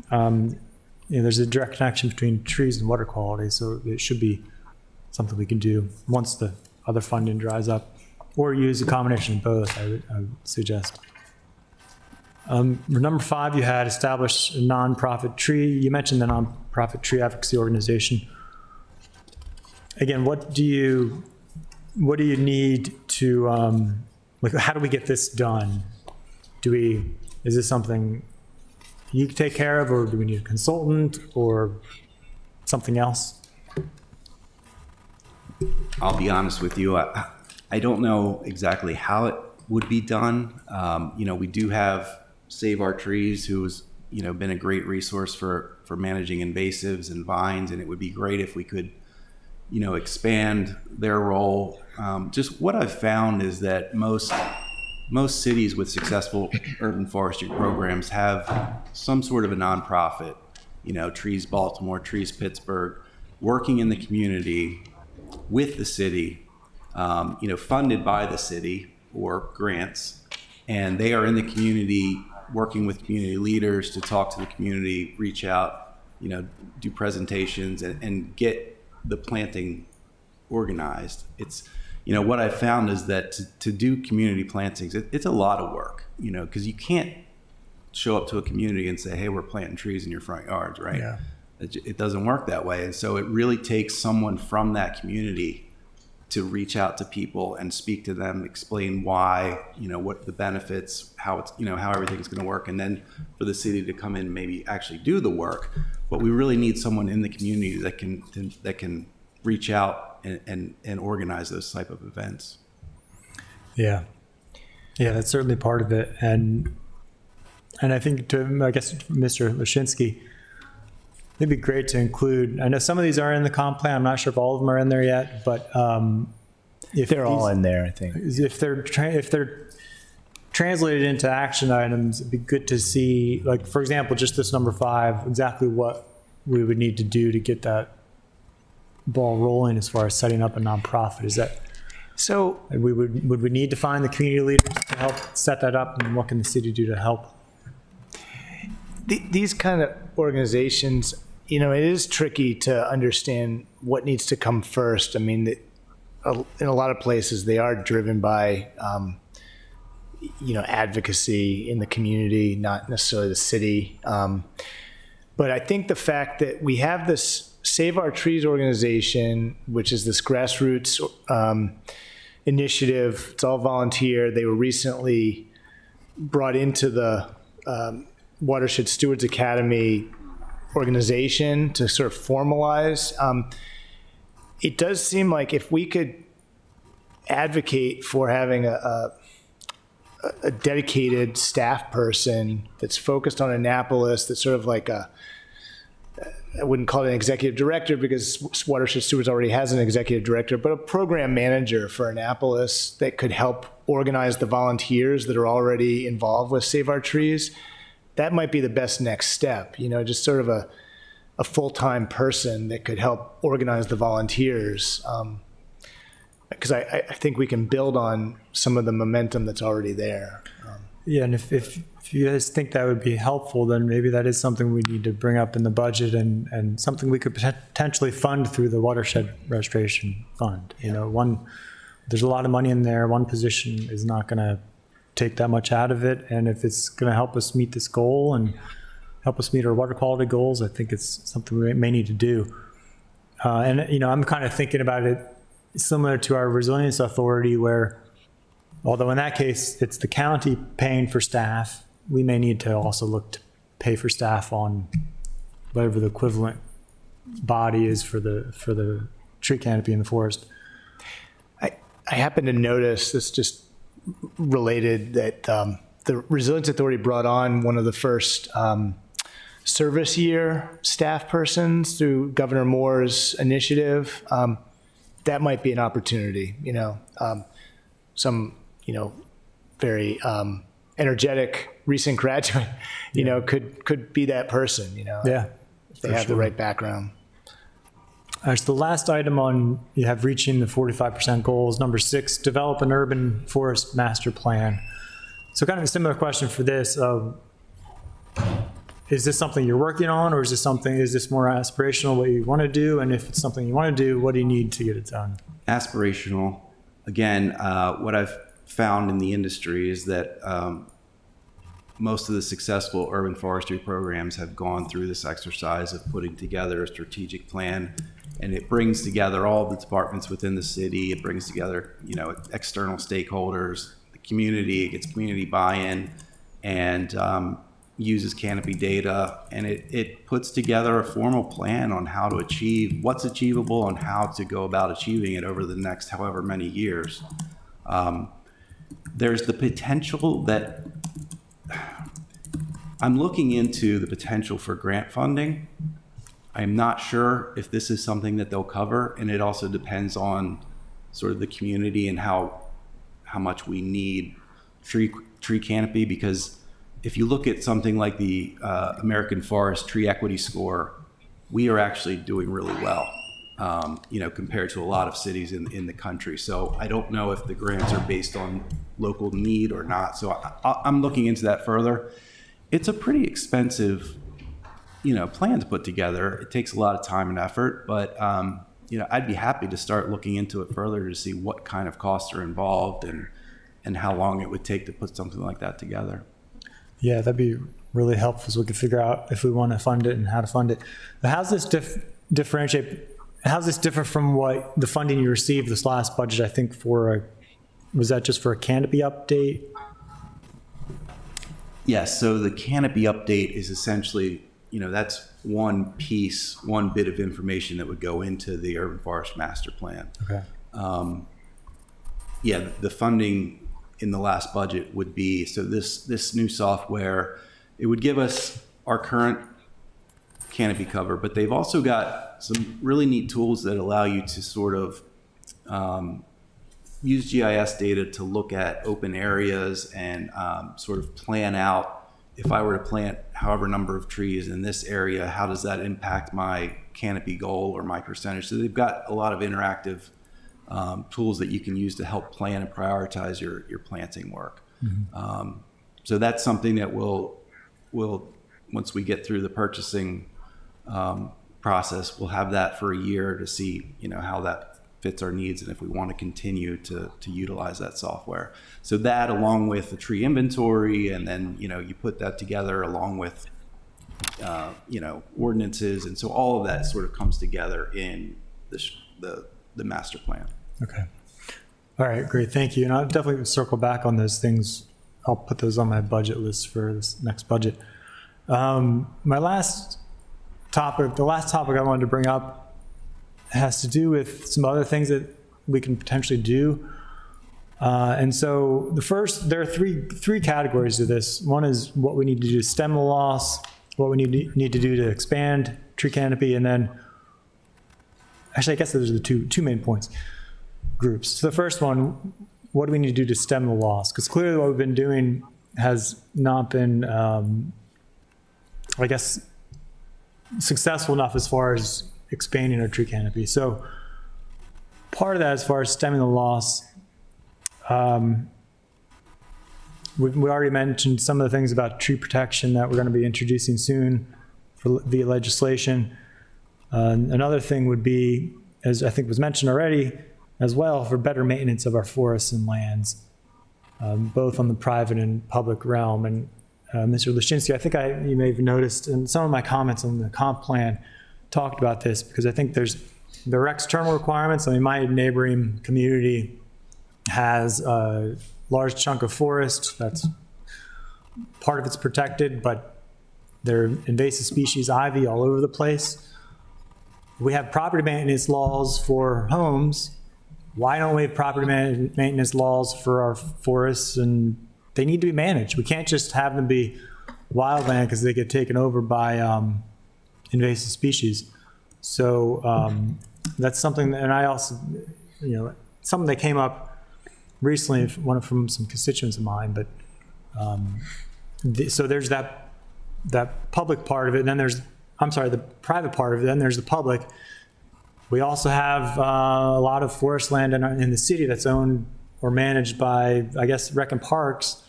There's a direct connection between trees and water quality, so it should be something we can do once the other funding dries up, or use a combination of both, I would suggest. Number 5, you had established a nonprofit tree. You mentioned the nonprofit tree advocacy organization. Again, what do you need to, how do we get this done? Is this something you can take care of, or do we need a consultant or something else? I'll be honest with you. I don't know exactly how it would be done. We do have Save Our Trees, who has been a great resource for managing invasives and vines, and it would be great if we could expand their role. Just what I've found is that most cities with successful urban forestry programs have some sort of a nonprofit, Trees Baltimore, Trees Pittsburgh, working in the community with the city, funded by the city or grants, and they are in the community working with community leaders to talk to the community, reach out, do presentations and get the planting organized. It's, what I found is that to do community plantings, it's a lot of work, because you can't show up to a community and say, hey, we're planting trees in your front yards, right? Yeah. It doesn't work that way. And so it really takes someone from that community to reach out to people and speak to them, explain why, what the benefits, how it's, how everything's going to work, and then for the city to come in and maybe actually do the work. But we really need someone in the community that can reach out and organize those type of events. Yeah, that's certainly part of it, and I think Mr. Lashinsky, it'd be great to include. I know some of these are in the comp plan. I'm not sure if all of them are in there yet, but if They're all in there, I think. if they're translated into action items, it'd be good to see, like, for example, just this number 5, exactly what we would need to do to get that ball rolling as far as setting up a nonprofit. Is that So would we need to find the community leaders to help set that up, and what can the city do to help? these kind of organizations, it is tricky to understand what needs to come first. I mean, in a lot of places, they are driven by, advocacy in the community, not necessarily the city. But I think the fact that we have this Save Our Trees organization, which is this grassroots initiative, it's all volunteer. They were recently brought into the Watershed Stewards Academy organization to sort of formalize. It does seem like if we could advocate for having a dedicated staff person that's focused on Annapolis, that's sort of like I wouldn't call it an executive director because Watershed Stewards already has an executive director, but a program manager for Annapolis that could help organize the volunteers that are already involved with Save Our Trees. That might be the best next step, just sort of a full-time person that could help organize the volunteers. Because I think we can build on some of the momentum that's already there. Yeah, and if you guys think that would be helpful, then maybe that is something we need to bring up in the budget and something we could potentially fund through the watershed restoration fund. You know, there's a lot of money in there. One position is not going to take that much out of it. And if it's going to help us meet this goal and help us meet our water quality goals, I think it's something we may need to do. And, you know, I'm kind of thinking about it similar to our resilience authority where, although in that case, it's the county paying for staff, we may need to also look to pay for staff on whatever the equivalent body is for the tree canopy in the forest. I happen to notice this just related that the Resilience Authority brought on one of the first service year staff persons through Governor Moore's initiative. That might be an opportunity, you know, some, you know, very energetic recent graduate, you know, could be that person, you know, Yeah. if they have the right background. All right, so the last item on, you have reaching the 45% goals. Number 6, develop an urban forest master plan. So kind of a similar question for this. Is this something you're working on, or is this more aspirational, what you want to do? And if it's something you want to do, what do you need to get it done? Aspirational. Again, what I've found in the industry is that most of the successful urban forestry programs have gone through this exercise of putting together a strategic plan, and it brings together all the departments within the city. It brings together, you know, external stakeholders, the community. It gets community buy-in, and uses canopy data, and it puts together a formal plan on how to achieve what's achievable and how to go about achieving it over the next however many years. There's the potential that I'm looking into the potential for grant funding. I'm not sure if this is something that they'll cover, and it also depends on sort of the community and how much we need tree canopy, because if you look at something like the American Forest Tree Equity Score, we are actually doing really well, you know, compared to a lot of cities in the country. So I don't know if the grants are based on local need or not. So I'm looking into that further. It's a pretty expensive, you know, plan to put together. It takes a lot of time and effort, but you know, I'd be happy to start looking into it further to see what kind of costs are involved and how long it would take to put something like that together. Yeah, that'd be really helpful so we can figure out if we want to fund it and how to fund it. But how's this differentiate? How's this differ from what the funding you received this last budget? I think was that just for a canopy update? Yes, so the canopy update is essentially, you know, that's one piece, one bit of information that would go into the urban forest master plan. Okay. Yeah, the funding in the last budget would be, so this new software, it would give us our current canopy cover, but they've also got some really neat tools that allow you to sort of use GIS data to look at open areas and sort of plan out, if I were to plant however number of trees in this area, how does that impact my canopy goal or my percentage? So they've got a lot of interactive tools that you can use to help plan and prioritize your planting work. Mm-hmm. So that's something that we'll once we get through the purchasing process, we'll have that for a year to see, you know, how that fits our needs and if we want to continue to utilize that software. So that, along with the tree inventory, and then, you know, you put that together along with you know, ordinances, and so all of that sort of comes together in the master plan. Okay. All right, great. Thank you. And I'll definitely circle back on those things. I'll put those on my budget list for this next budget. My last topic, the last topic I wanted to bring up has to do with some other things that we can potentially do. And so there are three categories to this. One is what we need to do to stem the loss, what we need to do to expand tree canopy, and then, actually, I guess those are the two main points, groups. So the first one, what do we need to do to stem the loss? Because clearly what we've been doing has not been, I guess, successful enough as far as expanding our tree canopy. So part of that, as far as stemming the loss, we already mentioned some of the things about tree protection that we're going to be introducing soon via legislation. Another thing would be, as I think was mentioned already as well, for better maintenance of our forests and lands, both on the private and public realm. And Mr. Lashinsky, I think you may have noticed in some of my comments on the comp plan talked about this, because I think there are external requirements. I mean, my neighboring community has a large chunk of forest that's part of it's protected, but there are invasive species ivy all over the place. We have property maintenance laws for homes. Why don't we have property maintenance laws for our forests? And they need to be managed. We can't just have them be wildland because they get taken over by invasive species. So that's something, and I also, something that came up recently, from some constituents of mine. But so there's that public part of it, and then there's, the private part of it, then there's the public. We also have a lot of forest land in the city that's owned or managed by, I guess, Rec and Parks.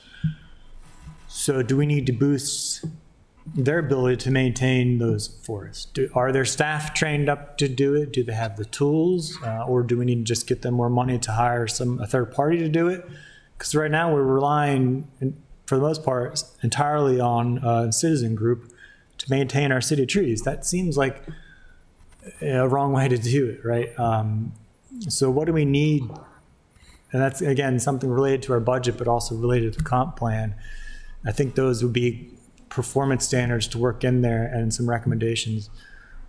So do we need to boost their ability to maintain those forests? Are their staff trained up to do it? Do they have the tools? Or do we need to just get them more money to hire a third party to do it? Because right now we're relying, for the most part, entirely on a citizen group to maintain our city trees. That seems like a wrong way to do it, right? So what do we need? And that's, again, something related to our budget, but also related to the comp plan. I think those would be performance standards to work in there, and some recommendations.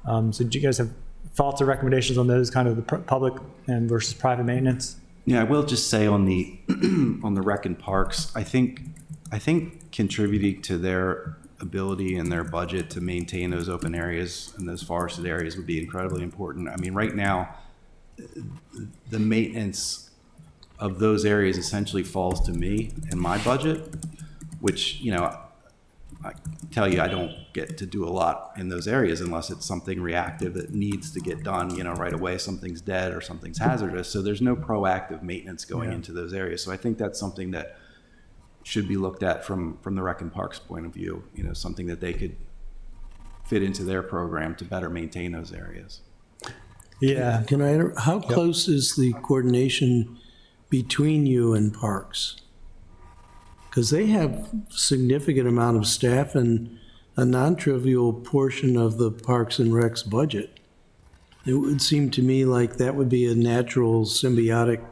So do you guys have thoughts or recommendations on those, kind of the public and versus private maintenance? Yeah, I will just say on the on the Rec and Parks, I think contributing to their ability and their budget to maintain those open areas and those forested areas would be incredibly important. I mean, right now, the maintenance of those areas essentially falls to me and my budget, which, I tell you, I don't get to do a lot in those areas unless it's something reactive that needs to get done, right away. Something's dead or something's hazardous. So there's no proactive maintenance going into those areas. So I think that's something that should be looked at from the Rec and Parks point of view, something that they could fit into their program to better maintain those areas. Yeah. Can I, how close is the coordination between you and Parks? Because they have significant amount of staff and a non-trivial portion of the Parks and Rec's budget. It would seem to me like that would be a natural symbiotic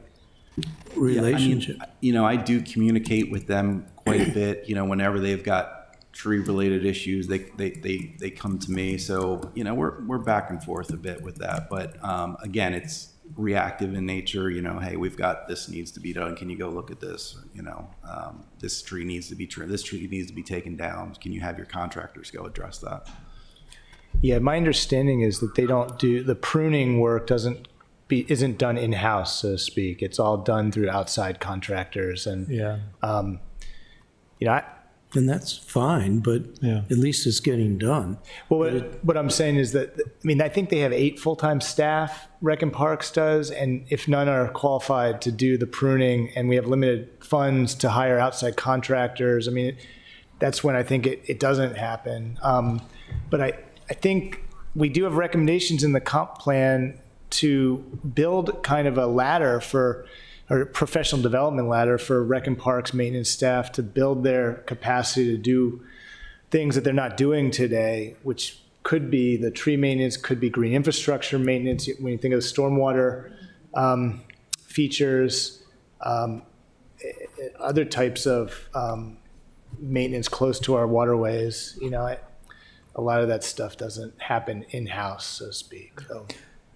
relationship. I do communicate with them quite a bit. Whenever they've got tree-related issues, they come to me. So we're back and forth a bit with that. But again, it's reactive in nature. Hey, we've got this needs to be done. Can you go look at this? This tree needs to be trimmed. This tree needs to be taken down. Can you have your contractors go address that? Yeah, my understanding is that they don't do the pruning work. Isn't done in-house, so to speak. It's all done through outside contractors, and And that's fine, but at least it's getting done. Well, what I'm saying is that, I think they have 8 full-time staff, Rec and Parks does, and if none are qualified to do the pruning, and we have limited funds to hire outside contractors, that's when I think it doesn't happen. But I think we do have recommendations in the comp plan to build kind of a ladder or professional development ladder for Rec and Parks maintenance staff to build their capacity to do things that they're not doing today, which could be the tree maintenance, could be green infrastructure maintenance. When you think of the stormwater features, other types of maintenance close to our waterways, a lot of that stuff doesn't happen in-house, so to speak. So.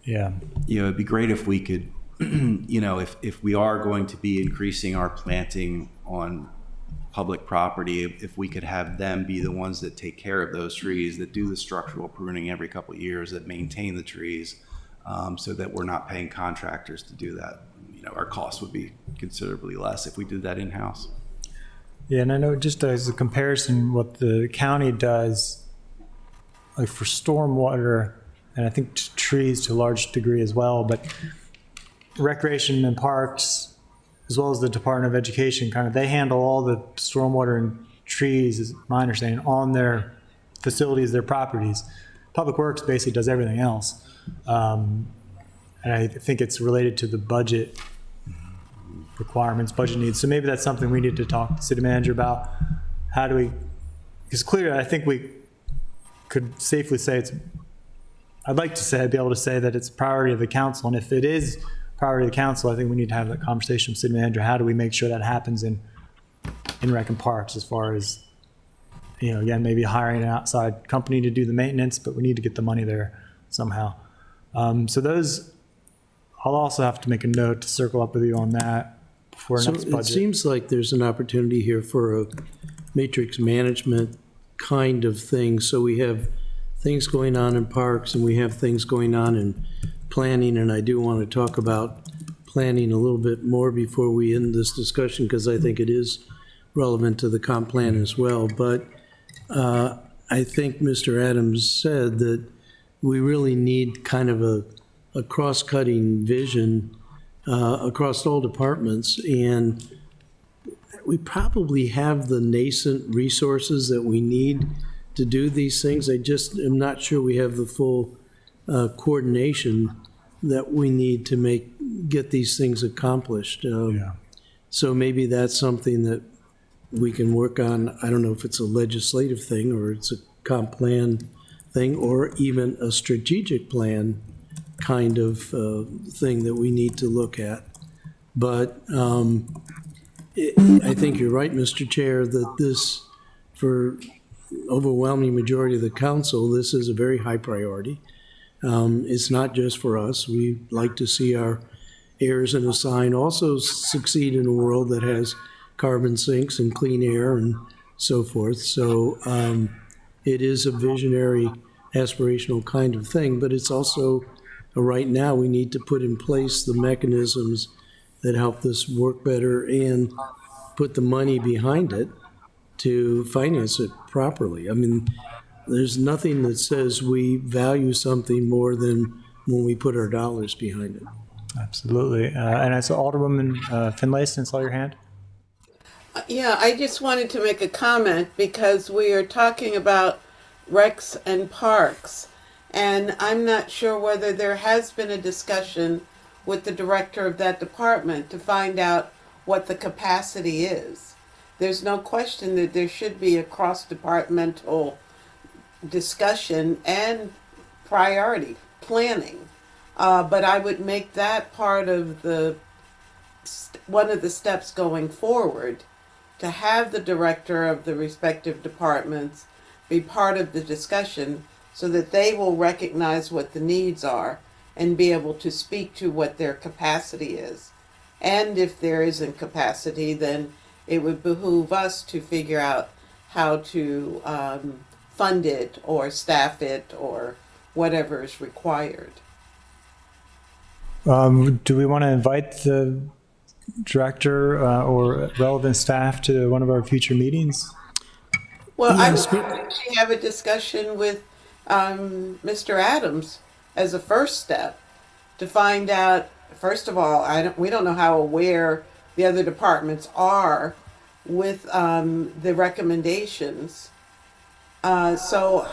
Yeah. It'd be great if we could, if we are going to be increasing our planting on public property, if we could have them be the ones that take care of those trees, that do the structural pruning every couple of years, that maintain the trees, so that we're not paying contractors to do that. Our costs would be considerably less if we did that in-house. Yeah, and I know, just as a comparison, what the county does, like for stormwater, and I think trees to a large degree as well, but recreation and parks, as well as the Department of Education, kind of, they handle all the stormwater and trees, is my understanding, on their facilities, their properties. Public Works basically does everything else. And I think it's related to the budget requirements, budget needs. So maybe that's something we need to talk to the city manager about. How do we, because clearly I think we could safely say I'd like to say, be able to say that it's a priority of the council. And if it is priority of the council, I think we need to have that conversation with city manager. How do we make sure that happens in rec and parks, as far as, again, maybe hiring an outside company to do the maintenance, but we need to get the money there somehow. So those, I'll also have to make a note to circle up with you on that before So next it budget. seems like there's an opportunity here for a matrix management kind of thing. So we have things going on in parks and we have things going on in planning, and I do want to talk about planning a little bit more before we end this discussion, because I think it is relevant to the comp plan as well. But I think Mr. Adams said that we really need kind of a cross-cutting vision across all departments, and we probably have the nascent resources that we need to do these things. I just am not sure we have the full coordination that we need to get these things accomplished. So maybe that's something that we can work on. I don't know if it's a legislative thing or it's a comp plan thing or even a strategic plan kind of thing that we need to look at. But I think you're right, Mr. Chair, that this, for overwhelming majority of the council, this is a very high priority. It's not just for us. We like to see our heirs and assign also succeed in a world that has carbon sinks and clean air and so forth. So it is a visionary, aspirational kind of thing, but it's also, right now, we need to put in place the mechanisms that help this work better and put the money behind it to finance it properly. I mean, there's nothing that says we value something more than when we put our dollars behind it. Absolutely. And I saw Alderwoman Finlayson, saw your hand. Yeah, I just wanted to make a comment because we are talking about recs and parks, and I'm not sure whether there has been a discussion with the director of that department to find out what the capacity is. There's no question that there should be a cross-departmental discussion and priority planning, but I would make that part of one of the steps going forward, to have the director of the respective departments be part of the discussion so that they will recognize what the needs are and be able to speak to what their capacity is. And if there isn't capacity, then it would behoove us to figure out how to fund it or staff it or whatever is required. Do we want to invite the director or relevant staff to one of our future meetings? Well, I would Yes, actually have a discussion with Mr. Adams as a first step to find out, first of all, we don't know how aware the other departments are with the recommendations. So,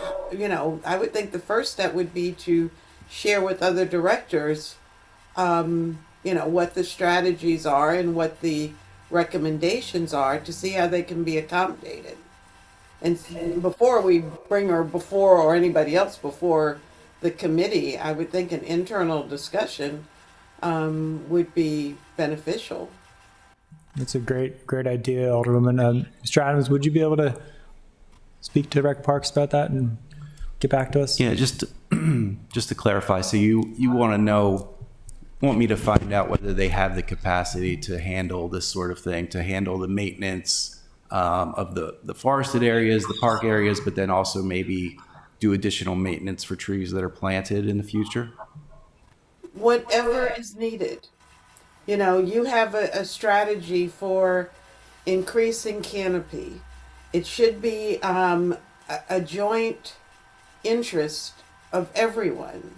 I would think the first step would be to share with other directors, what the strategies are and what the recommendations are to see how they can be accommodated. And before we bring her before, or anybody else before the committee, I would think an internal discussion would be beneficial. That's a great idea, Alderwoman. Mr. Adams, would you be able to speak to Rec Parks about that and get back to us? Yeah, just to clarify, so you want me to find out whether they have the capacity to handle this sort of thing, to handle the maintenance of the forested areas, the park areas, but then also maybe do additional maintenance for trees that are planted in the future? Whatever is needed. You have a strategy for increasing canopy. It should be a joint interest of everyone.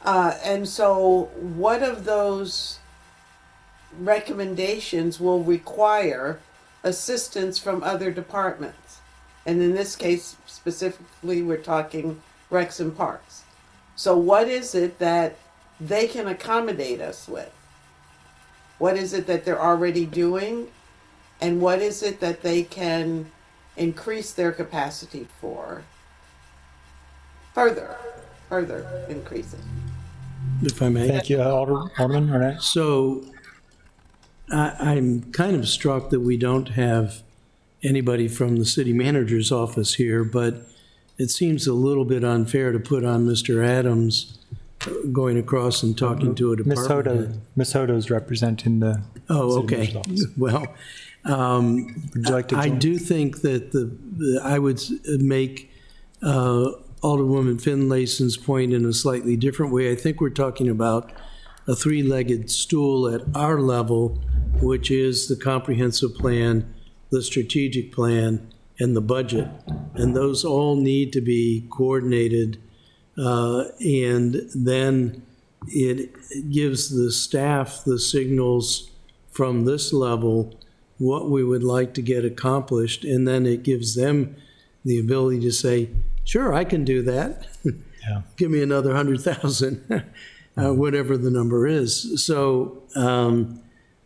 And so what of those recommendations will require assistance from other departments. And in this case, specifically, we're talking Recs and Parks. So what is it that they can accommodate us with? What is it that they're already doing? And what is it that they can increase their capacity for? Further increase it. If I may. Thank you, Alderman Arnett. So I'm kind of struck that we don't have anybody from the city manager's office here, but it seems a little bit unfair to put on Mr. Adams going across and talking to a department. Ms. Hodo's representing the. Oh, city manager's okay. office. Well, Would you like to I join? do think that I would make Alderwoman Finlayson's point in a slightly different way. I think we're talking about a three-legged stool at our level, which is the comprehensive plan, the strategic plan, and the budget. And those all need to be coordinated. And then it gives the staff the signals from this level what we would like to get accomplished. And then it gives them the ability to say, sure, I can do that. Yeah. Give me another 100,000, whatever the number is. So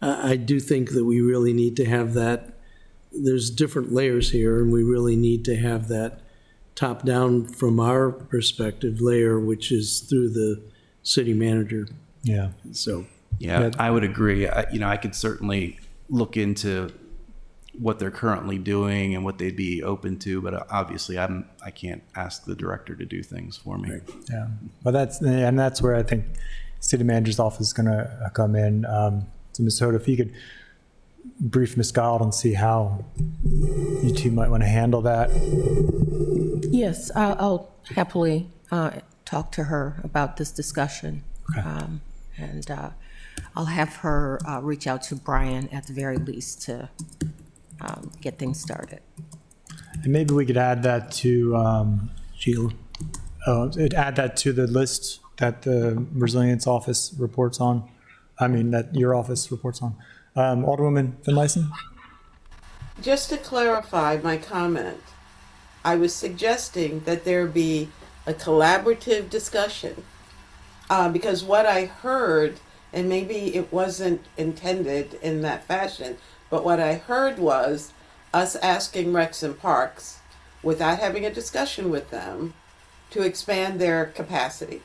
I do think that we really need to have that. There's different layers here, and we really need to have that top-down from our perspective layer, which is through the city manager. Yeah. So Yeah, I would agree. I could certainly look into what they're currently doing and what they'd be open to, but obviously I can't ask the director to do things for me. Yeah. Well, that's where I think city manager's office is going to come in. So Ms. Hodo, if you could brief Ms. Gold and see how you two might want to handle that. Yes, I'll happily talk to her about this discussion. And I'll have her reach out to Brian at the very least to get things started. And maybe we could add that to, Sheila. add that to the list that the Resilience Office reports on. I mean, that your office reports on. Alderwoman Finlayson? Just to clarify my comment, I was suggesting that there be a collaborative discussion. Because what I heard, and maybe it wasn't intended in that fashion, but what I heard was us asking Recs and Parks, without having a discussion with them, to expand their capacity.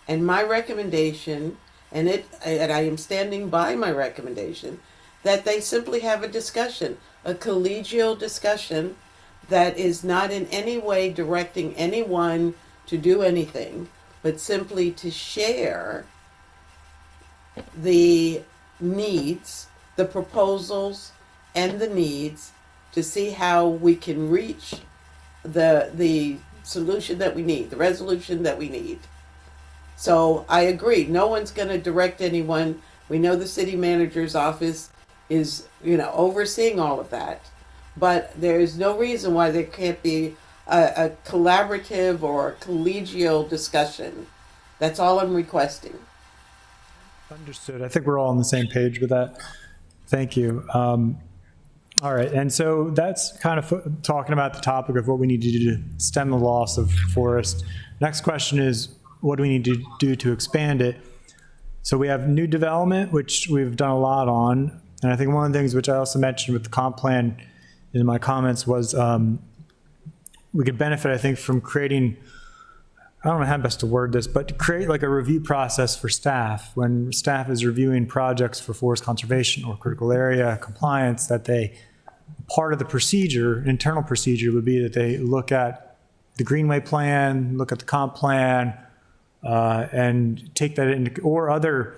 And my recommendation, and I am standing by my recommendation, that they simply have a discussion, a collegial discussion that is not in any way directing anyone to do anything, but simply to share the needs, the proposals, and the needs to see how we can reach the solution that we need, the resolution that we need. So I agree, no one's going to direct anyone. We know the city manager's office is, overseeing all of that. But there is no reason why there can't be a collaborative or collegial discussion. That's all I'm requesting. Understood. I think we're all on the same page with that. Thank you. All right. And so that's kind of talking about the topic of what we need to do to stem the loss of forest. Next question is, what do we need to do to expand it? So we have new development, which we've done a lot on. And I think one of the things which I also mentioned with the comp plan in my comments was we could benefit, I think, from creating, I don't know how best to word this, but to create like a review process for staff. When staff is reviewing projects for forest conservation or critical area compliance, that part of the procedure, internal procedure, would be that they look at the Greenway plan, look at the comp plan, and take that into, or other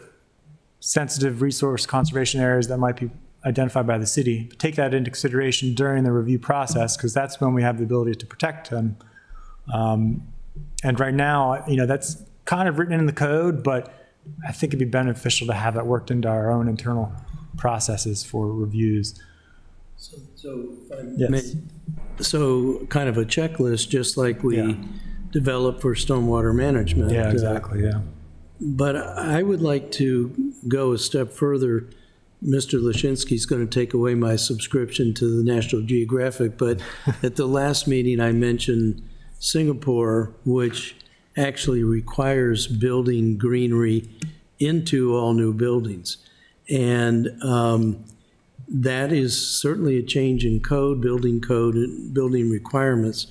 sensitive resource conservation areas that might be identified by the city, take that into consideration during the review process, because that's when we have the ability to protect them. And right now, that's kind of written in the code, but I think it'd be beneficial to have that worked into our own internal processes for reviews. So if I Yes. may, so kind of a checklist, just like we Yeah. develop for stormwater management. Yeah, exactly, yeah. But I would like to go a step further Mr. Lashinsky's going to take away my subscription to the National Geographic, but at the last meeting, I mentioned Singapore, which actually requires building greenery into all new buildings. And that is certainly a change in code and building requirements.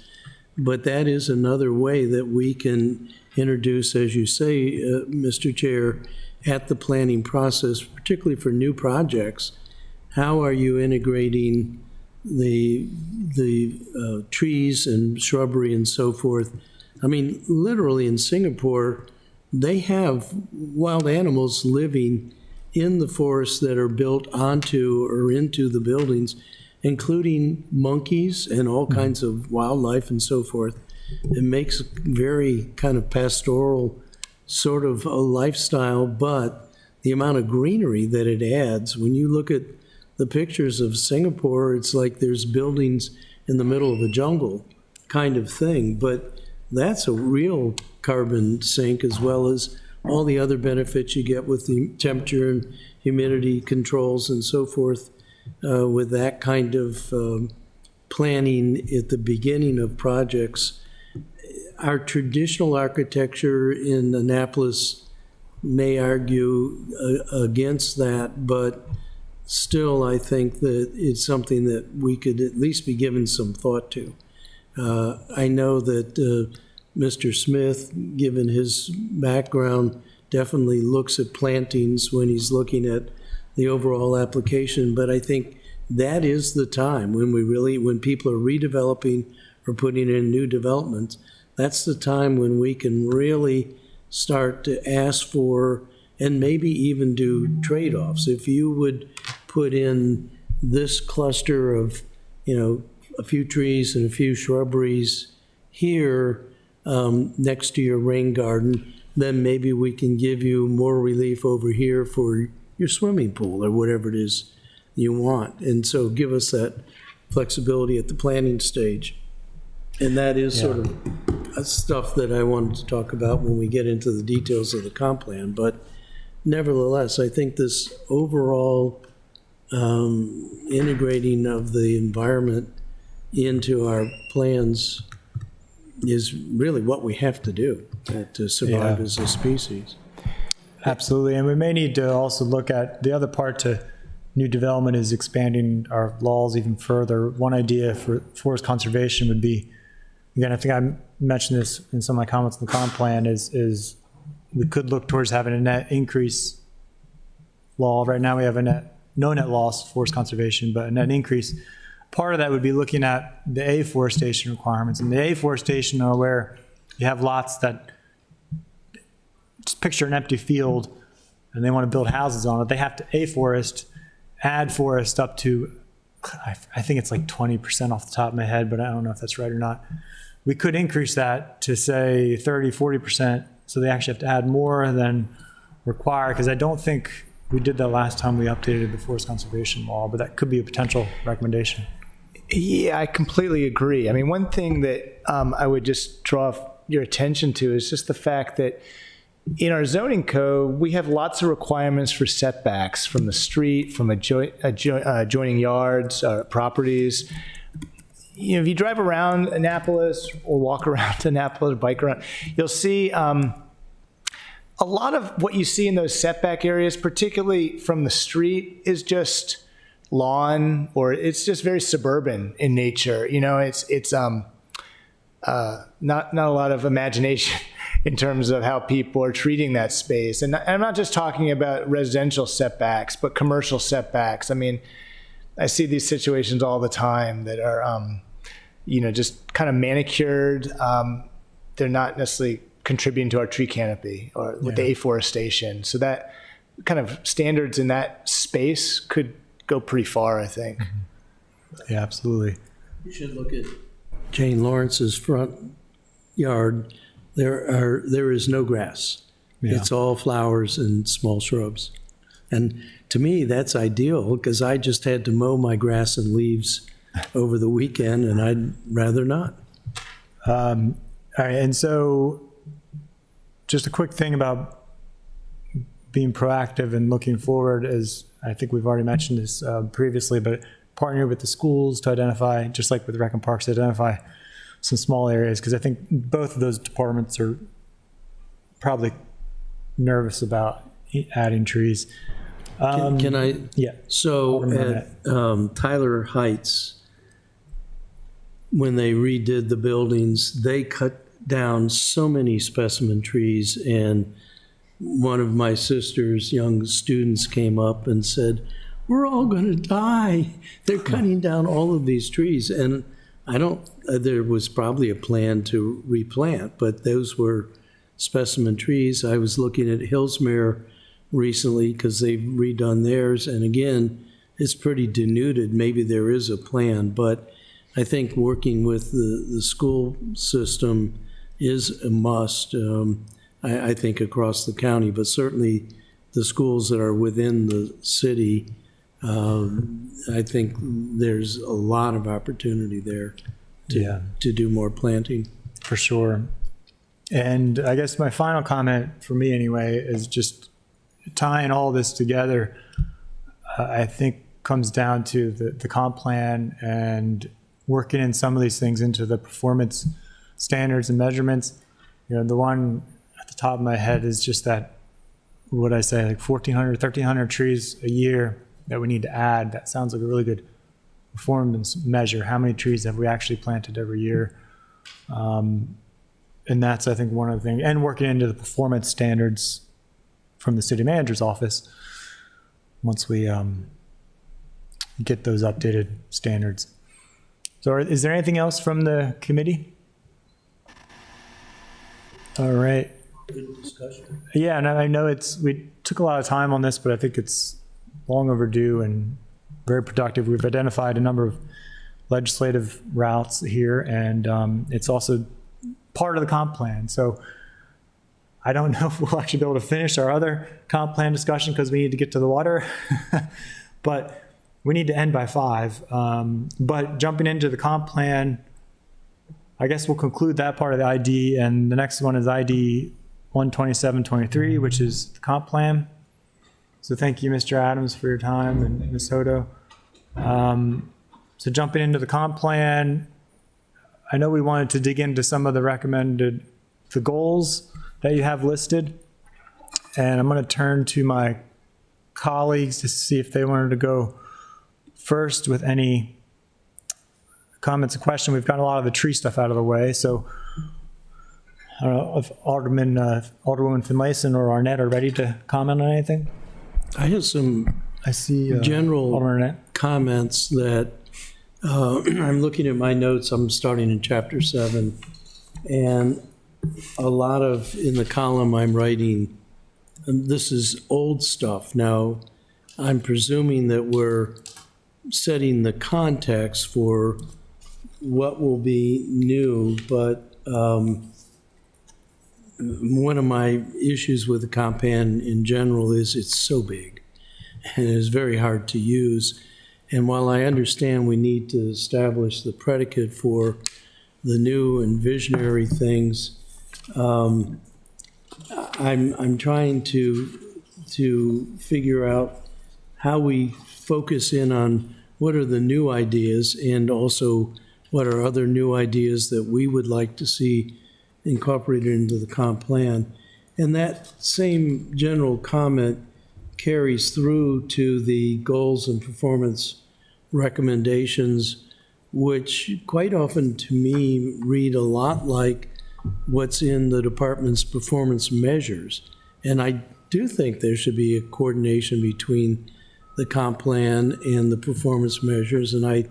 But that is another way that we can introduce, as you say, Mr. Chair, at the planning process, particularly for new projects, how are you integrating the trees and shrubbery and so forth? I mean, literally in Singapore, they have wild animals living in the forests that are built onto or into the buildings, including monkeys and all kinds of wildlife and so forth. It makes very kind of pastoral sort of a lifestyle, but the amount of greenery that it adds, when you look at the pictures of Singapore, it's like there's buildings in the middle of a jungle kind of thing, but that's a real carbon sink, as well as all the other benefits you get with the temperature and humidity controls and so forth, with that kind of planning at the beginning of projects. Our traditional architecture in Annapolis may argue against that, but still I think that it's something that we could at least be given some thought to. I know that Mr. Smith, given his background, definitely looks at plantings when he's looking at the overall application, but I think that is the time when people are redeveloping or putting in new developments. That's the time when we can really start to ask for and maybe even do trade-offs. If you would put in this cluster of, a few trees and a few shrubberies here next to your rain garden, then maybe we can give you more relief over here for your swimming pool or whatever it is you want. And so give us that flexibility at the planning stage. And that is sort of stuff that I wanted to talk about when we get into the details of the comp plan. But nevertheless, I think this overall integrating of the environment into our plans is really what we have to do to survive as a species. Absolutely, and we may need to also look at the other part to new development is expanding our laws even further. One idea for forest conservation would be, again, I think I mentioned this in some of my comments in the comp plan, is we could look towards having a net increase law. Right now we have no net loss forest conservation, but a net increase. Part of that would be looking at the afforestation requirements. And the afforestation are where you have lots that, just picture an empty field and they want to build houses on it. They have to afforest, add forest up to, I think it's like 20% off the top of my head, but I don't know if that's right or not. We could increase that to say 30, 40%. So they actually have to add more than required, because I don't think we did that last time we updated the forest conservation law, but that could be a potential recommendation. Yeah, I completely agree. I mean, one thing that I would just draw your attention to is just the fact that in our zoning code, we have lots of requirements for setbacks from the street, from adjoining yards, properties. If you drive around Annapolis or walk around Annapolis or bike around, you'll see a lot of what you see in those setback areas, particularly from the street, is just lawn, or it's just very suburban in nature. It's not a lot of imagination in terms of how people are treating that space. And I'm not just talking about residential setbacks, but commercial setbacks. I mean, I see these situations all the time that are, just kind of manicured. They're not necessarily contributing to our tree canopy or with the afforestation. So that kind of standards in that space could go pretty far, I think. Yeah, absolutely. You should look at Jane Lawrence's front yard. There is no grass. Yeah. It's all flowers and small shrubs. And to me, that's ideal, because I just had to mow my grass and leaves over the weekend, and I'd rather not. All right, and so just a quick thing about being proactive and looking forward is I think we've already mentioned this previously, but partner with the schools to identify, just like with Rec and Parks, to identify some small areas, because I think both of those departments are probably nervous about adding trees. Can I? Yeah. So Alderman at Tyler Heights, when they redid the buildings, they cut down so many specimen trees, and one of my sister's young students came up and said, "We're all going to die. They're cutting down all of these trees." And I don't, there was probably a plan to replant, but those were specimen trees. I was looking at Hillsmere recently because they've redone theirs, and again, it's pretty denuded. Maybe there is a plan, but I think working with the school system is a must, I think, across the county, but certainly the schools that are within the city, I think there's a lot of opportunity there to do more planting. For sure. And I guess my final comment, for me anyway, is just tying all this together, I think comes down to the comp plan and working in some of these things into the performance standards and measurements. You know, the one at the top of my head is just that, what I say, like 1,400, 1,300 trees a year that we need to add. That sounds like a really good performance measure. How many trees have we actually planted every year? And that's, I think, one of the things. And working into the performance standards from the city manager's office once we get those updated standards. So is there anything else from the committee? All right. Good discussion. Yeah, and I know we took a lot of time on this, but I think it's long overdue and very productive. We've identified a number of legislative routes here, and it's also part of the comp plan. So I don't know if we'll actually be able to finish our other comp plan discussion because we need to get to the water, but we need to end by 5. But jumping into the comp plan, I guess we'll conclude that part of the ID, and the next one is ID 12723, which is the comp plan. So thank you, Mr. Adams, for your time, and Ms. Hodo. So jumping into the comp plan, I know we wanted to dig into some of the goals that you have listed. And I'm going to turn to my colleagues to see if they wanted to go first with any comments and questions. We've got a lot of the tree stuff out of the way. So I don't know if Alderwoman Finlayson or Arnett are ready to comment on anything. I have some I see general Alderman Arnett. comments that I'm looking at my notes. I'm starting in chapter 7, and a lot of in the column I'm writing, this is old stuff. Now, I'm presuming that we're setting the context for what will be new, but one of my issues with the comp plan in general is it's so big and it's very hard to use. And while I understand we need to establish the predicate for the new and visionary things, I'm trying to figure out how we focus in on what are the new ideas and also what are other new ideas that we would like to see incorporated into the comp plan. And that same general comment carries through to the goals and performance recommendations, which quite often to me read a lot like what's in the department's performance measures. And I do think there should be a coordination between the comp plan and the performance measures. And I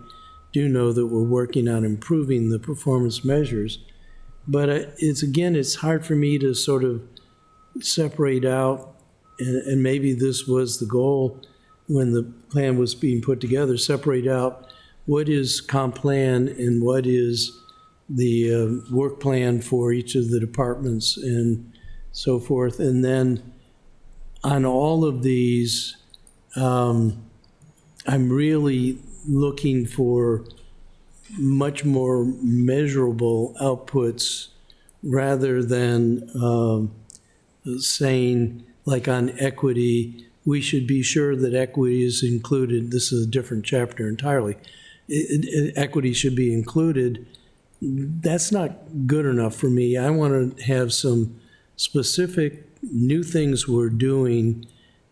do know that we're working on improving the performance measures. But it's hard for me to sort of separate out, and maybe this was the goal when the plan was being put together, separate out what is comp plan and what is the work plan for each of the departments and so forth. And then on all of these, I'm really looking for much more measurable outputs rather than saying, like on equity, we should be sure that equity is included. This is a different chapter entirely. Equity should be included. That's not good enough for me. I want to have some specific new things we're doing.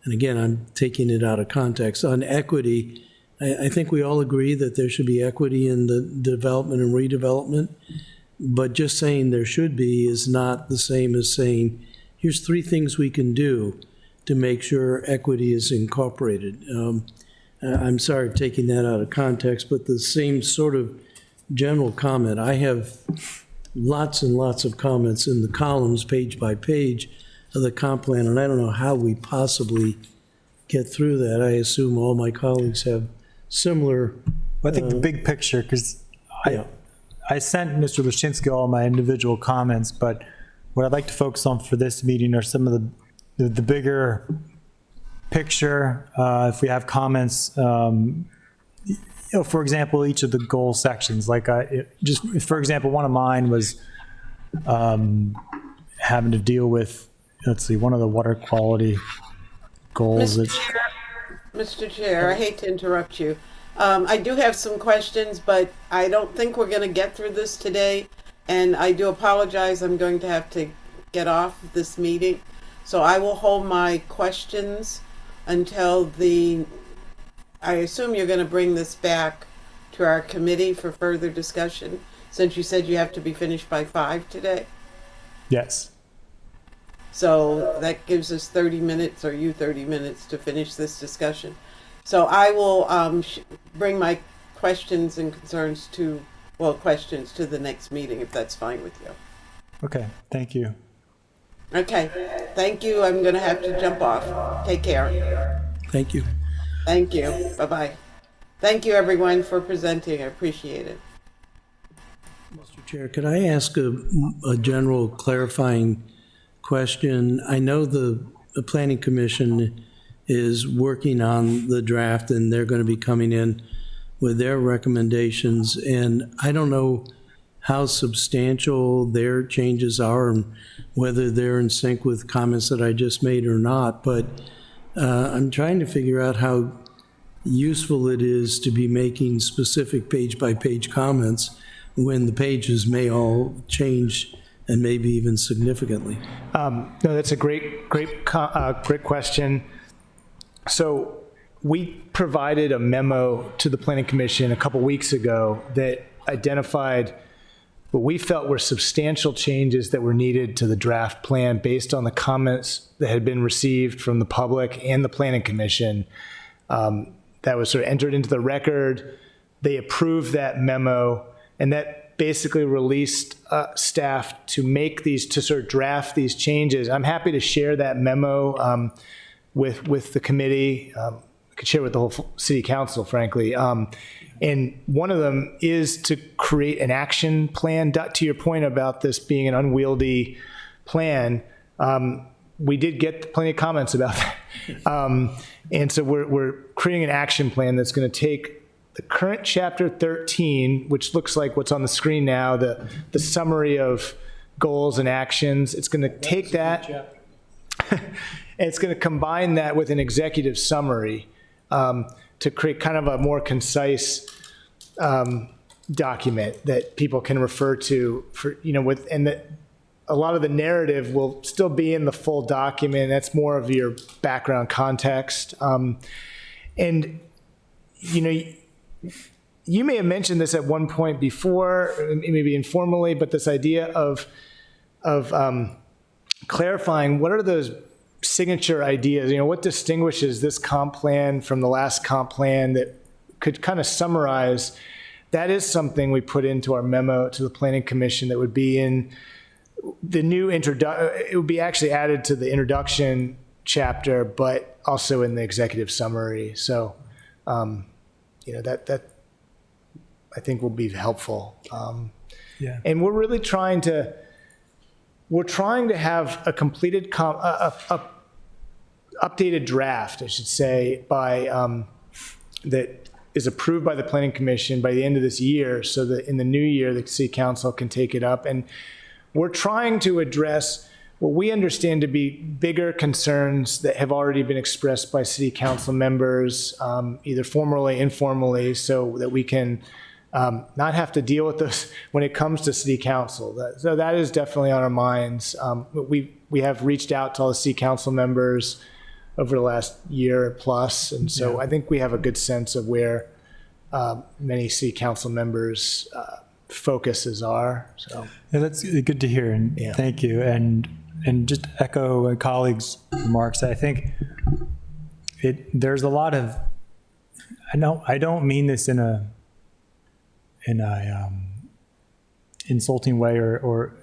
And again, I'm taking it out of context. On equity, I think we all agree that there should be equity in the development and redevelopment. But just saying there should be is not the same as saying, here's 3 things we can do to make sure equity is incorporated. I'm sorry for taking that out of context, but the same sort of general comment. I have lots and lots of comments in the columns, page by page, of the comp plan, and I don't know how we possibly get through that. I assume all my colleagues have similar. I think the big picture, because Yeah. I sent Mr. Lashinsky all my individual comments, but what I'd like to focus on for this meeting are some of the bigger picture. If we have comments, for example, each of the goal sections, like just for example, one of mine was having to deal with, let's see, one of the water quality goals. Mr. Chair, I hate to interrupt you. I do have some questions, but I don't think we're going to get through this today. And I do apologize. I'm going to have to get off this meeting. So I will hold my questions until I assume you're going to bring this back to our committee for further discussion, since you said you have to be finished by 5 today. Yes. So that gives us 30 minutes, or you 30 minutes, to finish this discussion. So I will bring my questions and concerns questions to the next meeting, if that's fine with you. Okay, thank you. Okay, thank you. I'm going to have to jump off. Take care. Thank you. Thank you. Bye-bye. Thank you, everyone, for presenting. I appreciate it. Mr. Chair, could I ask a general clarifying question? I know the Planning Commission is working on the draft, and they're going to be coming in with their recommendations, and I don't know how substantial their changes are and whether they're in sync with comments that I just made or not, but I'm trying to figure out how useful it is to be making specific page-by-page comments when the pages may all change and maybe even significantly. No, that's a great question. So we provided a memo to the Planning Commission a couple weeks ago that identified what we felt were substantial changes that were needed to the draft plan based on the comments that had been received from the public and the Planning Commission. That was sort of entered into the record. They approved that memo, and that basically released staff to sort of draft these changes. I'm happy to share that memo with the committee. I could share with the whole city council, frankly. And one of them is to create an action plan. To your point about this being an unwieldy plan, we did get plenty of comments about that. And so we're creating an action plan that's going to take the current Chapter 13, which looks like what's on the screen now, the summary of goals and actions. It's going to take that, and it's going to combine that with an executive summary to create kind of a more concise document that people can refer to for, and that a lot of the narrative will still be in the full document. That's more of your background context. And, you may have mentioned this at one point before, maybe informally, but this idea of clarifying what are those signature ideas, what distinguishes this comp plan from the last comp plan that could kind of summarize. That is something we put into our memo to the Planning Commission that would be in the new it would be actually added to the introduction chapter, but also in the executive summary. So, that I think will be helpful. Yeah. And we're really trying to have a completed, updated draft, I should say, by that is approved by the Planning Commission by the end of this year, so that in the new year the City Council can take it up. And we're trying to address what we understand to be bigger concerns that have already been expressed by city council members, either formally, informally, so that we can not have to deal with those when it comes to city council. So that is definitely on our minds. We have reached out to all the city council members over the last year plus, and so I think we have a good sense of where many city council members' focuses are. So Yeah, that's good to hear, and Yeah. thank you. And just echo a colleague's remarks. I think there's a lot of, I don't mean this in a insulting way, or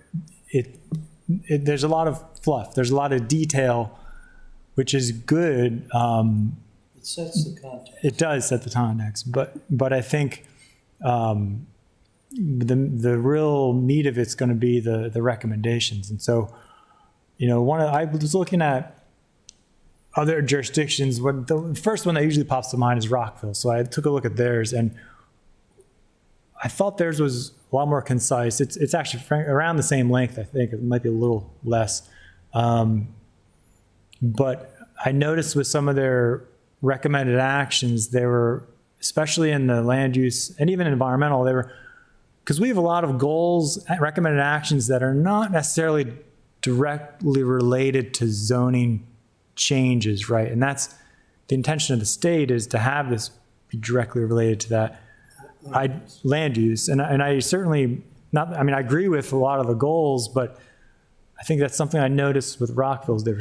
there's a lot of fluff. There's a lot of detail, which is good. It sets the context. It does set the context, but I think the real meat of it's going to be the recommendations. And so, I was looking at other jurisdictions. The first one that usually pops to mind is Rockville. So I took a look at theirs, and I thought theirs was a lot more concise. It's actually around the same length. I think it might be a little less, but I noticed with some of their recommended actions, they were, especially in the land use and even environmental, because we have a lot of goals, recommended actions that are not necessarily directly related to zoning changes, right? And that's the intention of the state, is to have this be directly related to that land use. And I certainly I agree with a lot of the goals, but I think that's something I noticed with Rockville's. They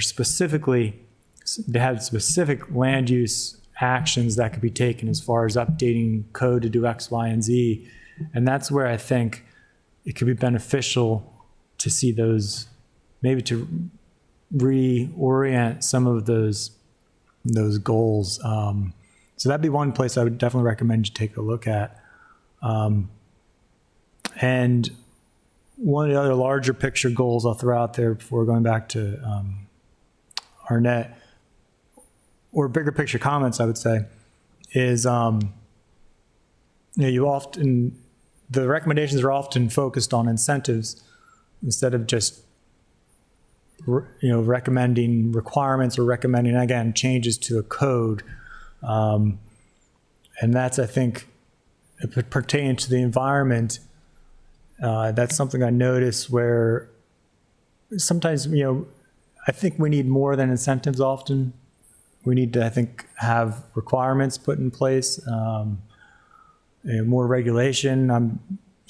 had specific land use actions that could be taken as far as updating code to do X, Y, and Z. And that's where I think it could be beneficial to see those, maybe to reorient some of those goals. So that'd be one place I would definitely recommend you take a look at. And one of the other larger picture goals I'll throw out there before going back to Arnett, or bigger picture comments, I would say, is the recommendations are often focused on incentives instead of just recommending requirements or recommending, again, changes to a code. And that's, I think, pertaining to the environment. That's something I notice where sometimes, I think we need more than incentives often. We need to, I think, have requirements put in place, more regulation. I'm,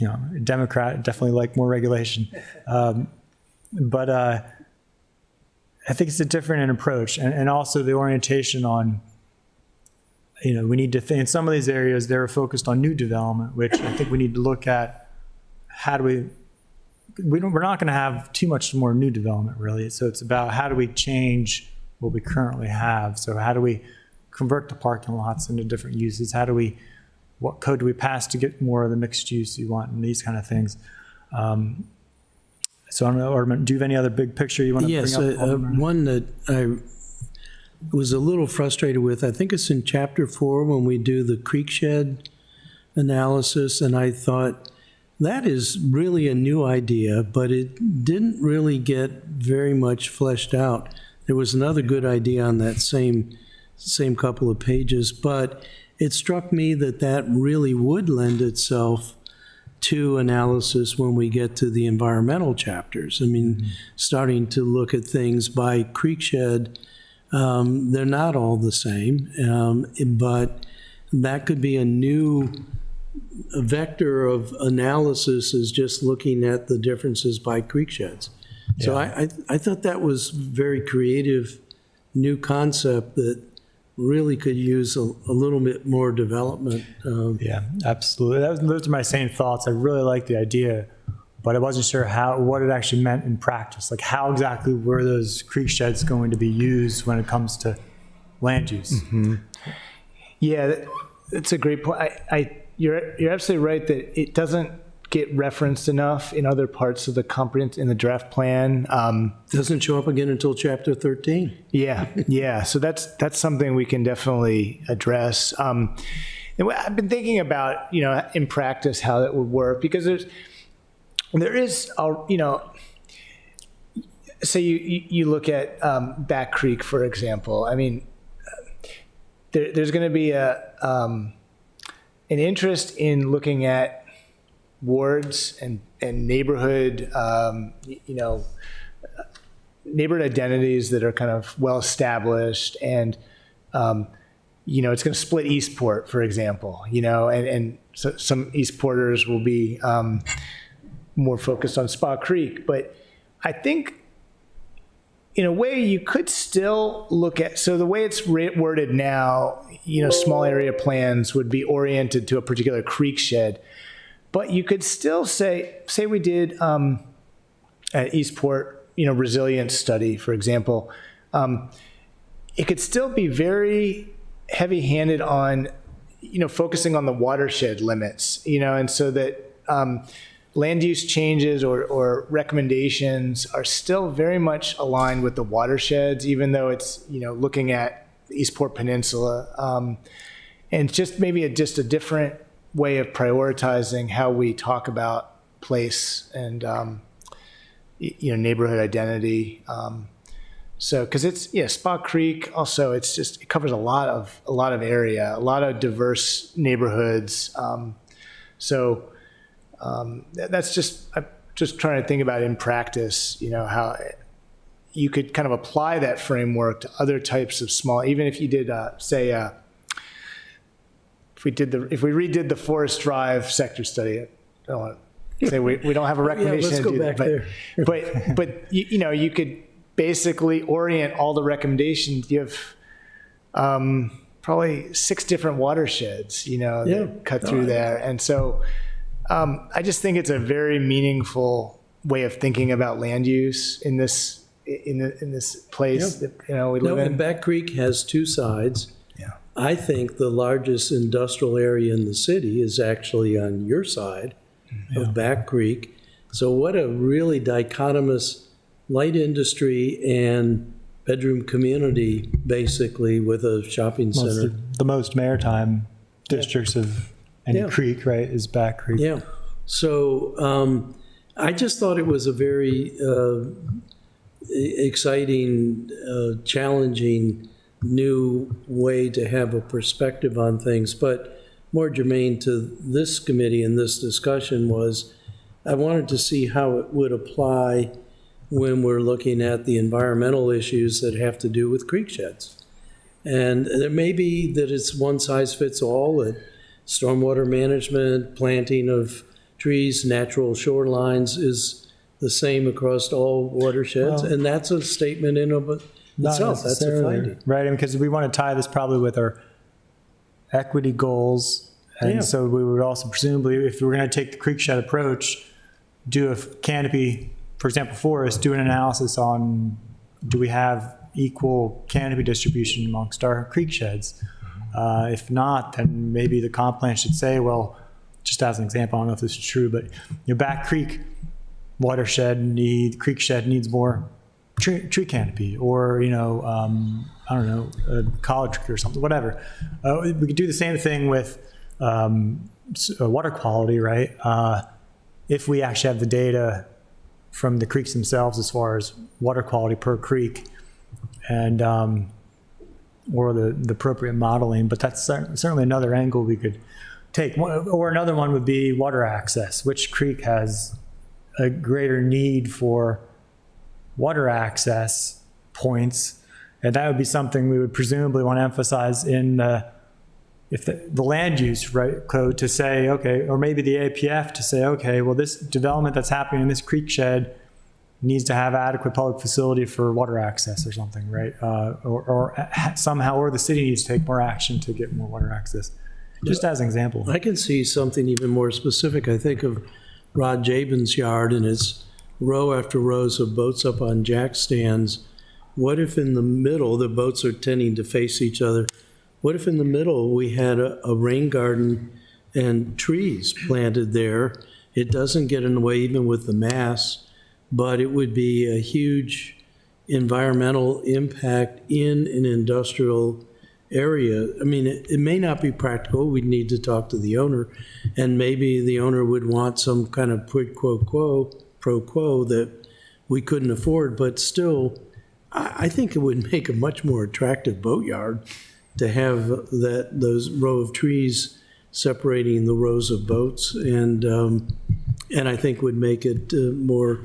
a Democrat, definitely like more regulation. But I think it's a different approach, and also the orientation on, we need to think in some of these areas they're focused on new development, which I think we need to look at. How do we're not going to have too much more new development, really. So it's about how do we change what we currently have. So how do we convert the parking lots into different uses? What code do we pass to get more of the mixed use you want, and these kind of things. So I don't know, Orman, do you have any other big picture you want to Yes, bring up? one that I was a little frustrated with, I think it's in chapter 4 when we do the creek shed analysis, and I thought that is really a new idea, but it didn't really get very much fleshed out. There was another good idea on that same couple of pages, but it struck me that really would lend itself to analysis when we get to the environmental chapters. I mean, starting to look at things by creekshed, they're not all the same, but that could be a new vector of analysis, is just looking at the differences by creeksheds. So I thought that was very creative, new concept that really could use a little bit more development. Yeah, absolutely. Those are my same thoughts. I really like the idea, but I wasn't sure what it actually meant in practice. Like, how exactly were those creek sheds going to be used when it comes to land use? Mm-hmm. Yeah, that's a great point. You're absolutely right that it doesn't get referenced enough in other parts of the in the draft plan. Doesn't show up again until chapter 13. Yeah. So that's something we can definitely address. And I've been thinking about, in practice, how that would work, because there is, say you look at Back Creek, for example. I mean, there's going to be an interest in looking at wards and neighborhood, neighborhood identities that are kind of well established, and it's going to split Eastport, for example. And so some Eastporters will be more focused on Spa Creek, but I think in a way you could still look at, so the way it's worded now, small area plans would be oriented to a particular creek shed, but you could still say we did at Eastport, resilience study, for example, it could still be very heavy-handed on, focusing on the watershed limits, and so that land use changes or recommendations are still very much aligned with the watersheds, even though it's, looking at the Eastport Peninsula. And just maybe just a different way of prioritizing how we talk about place and, neighborhood identity. So, because it's Spa Creek. Also, it covers a lot of area, a lot of diverse neighborhoods. That's just, I'm just trying to think about in practice, how you could kind of apply that framework to other types of small. Even if you did, if we redid the Forest Drive sector study, I don't want to say we don't have a recommendation let's to go do back that, there. but you could basically orient all the recommendations. You have probably 6 different watersheds, that cut through there. And so I just think it's a very meaningful way of thinking about land use in this place that we live in. And Back Creek has 2 sides. Yeah. I think the largest industrial area in the city is actually on your side of Back Creek. So what a really dichotomous light industry and bedroom community, basically, with a shopping center. The most maritime districts of any creek, right, is Back Creek. Yeah. So I just thought it was a very exciting, challenging new way to have a perspective on things. But more germane to this committee and this discussion was I wanted to see how it would apply when we're looking at the environmental issues that have to do with creek sheds. And there may be that it's one size fits all, that stormwater management, planting of trees, natural shorelines is the same across all watersheds. Well, and that's a statement in of itself. That's a finding. Right, because we want to tie this probably with our equity goals. And so we would also presumably, if we're going to take the creek shed approach, do a canopy, for example, forest, do an analysis on, do we have equal canopy distribution amongst our creek sheds? If not, then maybe the comp plan should say, well, just as an example, I don't know if this is true, but Back Creek creek shed needs more tree canopy, or, I don't know, a college tree or something, whatever. We could do the same thing with water quality, right? If we actually have the data from the creeks themselves as far as water quality per creek, and or the appropriate modeling, but that's certainly another angle we could take. Or another one would be water access. Which creek has a greater need for water access points? And that would be something we would presumably want to emphasize in the land use code, to say, okay, or maybe the APF to say, okay, well, this development that's happening in this creek shed needs to have adequate public facility for water access or something, right? Or somehow, or the city needs to take more action to get more water access. Just as an example. I can see something even more specific. I think of Rod Jabin's yard, and it's row after rows of boats up on jack stands. What if in the middle, the boats are tending to face each other, what if in the middle we had a rain garden and trees planted there? It doesn't get in the way even with the mass, but it would be a huge environmental impact in an industrial area. I mean, it may not be practical. We'd need to talk to the owner, and maybe the owner would want some kind of quid pro quo that we couldn't afford, but still, I think it would make a much more attractive boatyard to have those row of trees separating the rows of boats, and I think would make it more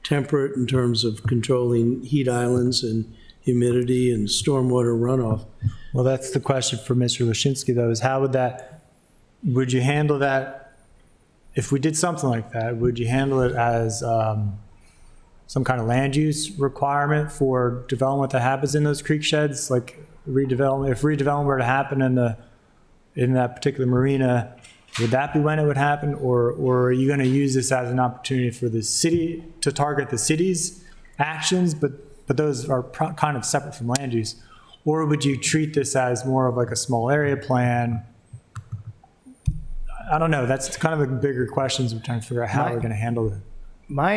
temperate in terms of controlling heat islands and humidity and stormwater runoff. Well, that's the question for Mr. Lashinsky, though, is how would you handle that? If we did something like that, would you handle it as some kind of land use requirement for development that happens in those creek sheds, like redevelopment? If redevelopment were to happen in that particular marina, would that be when it would happen? Or are you going to use this as an opportunity for the city to target the city's actions, but those are kind of separate from land use? Or would you treat this as more of like a small area plan? I don't know. That's kind of the bigger questions we're trying to figure out how we're going to handle it. My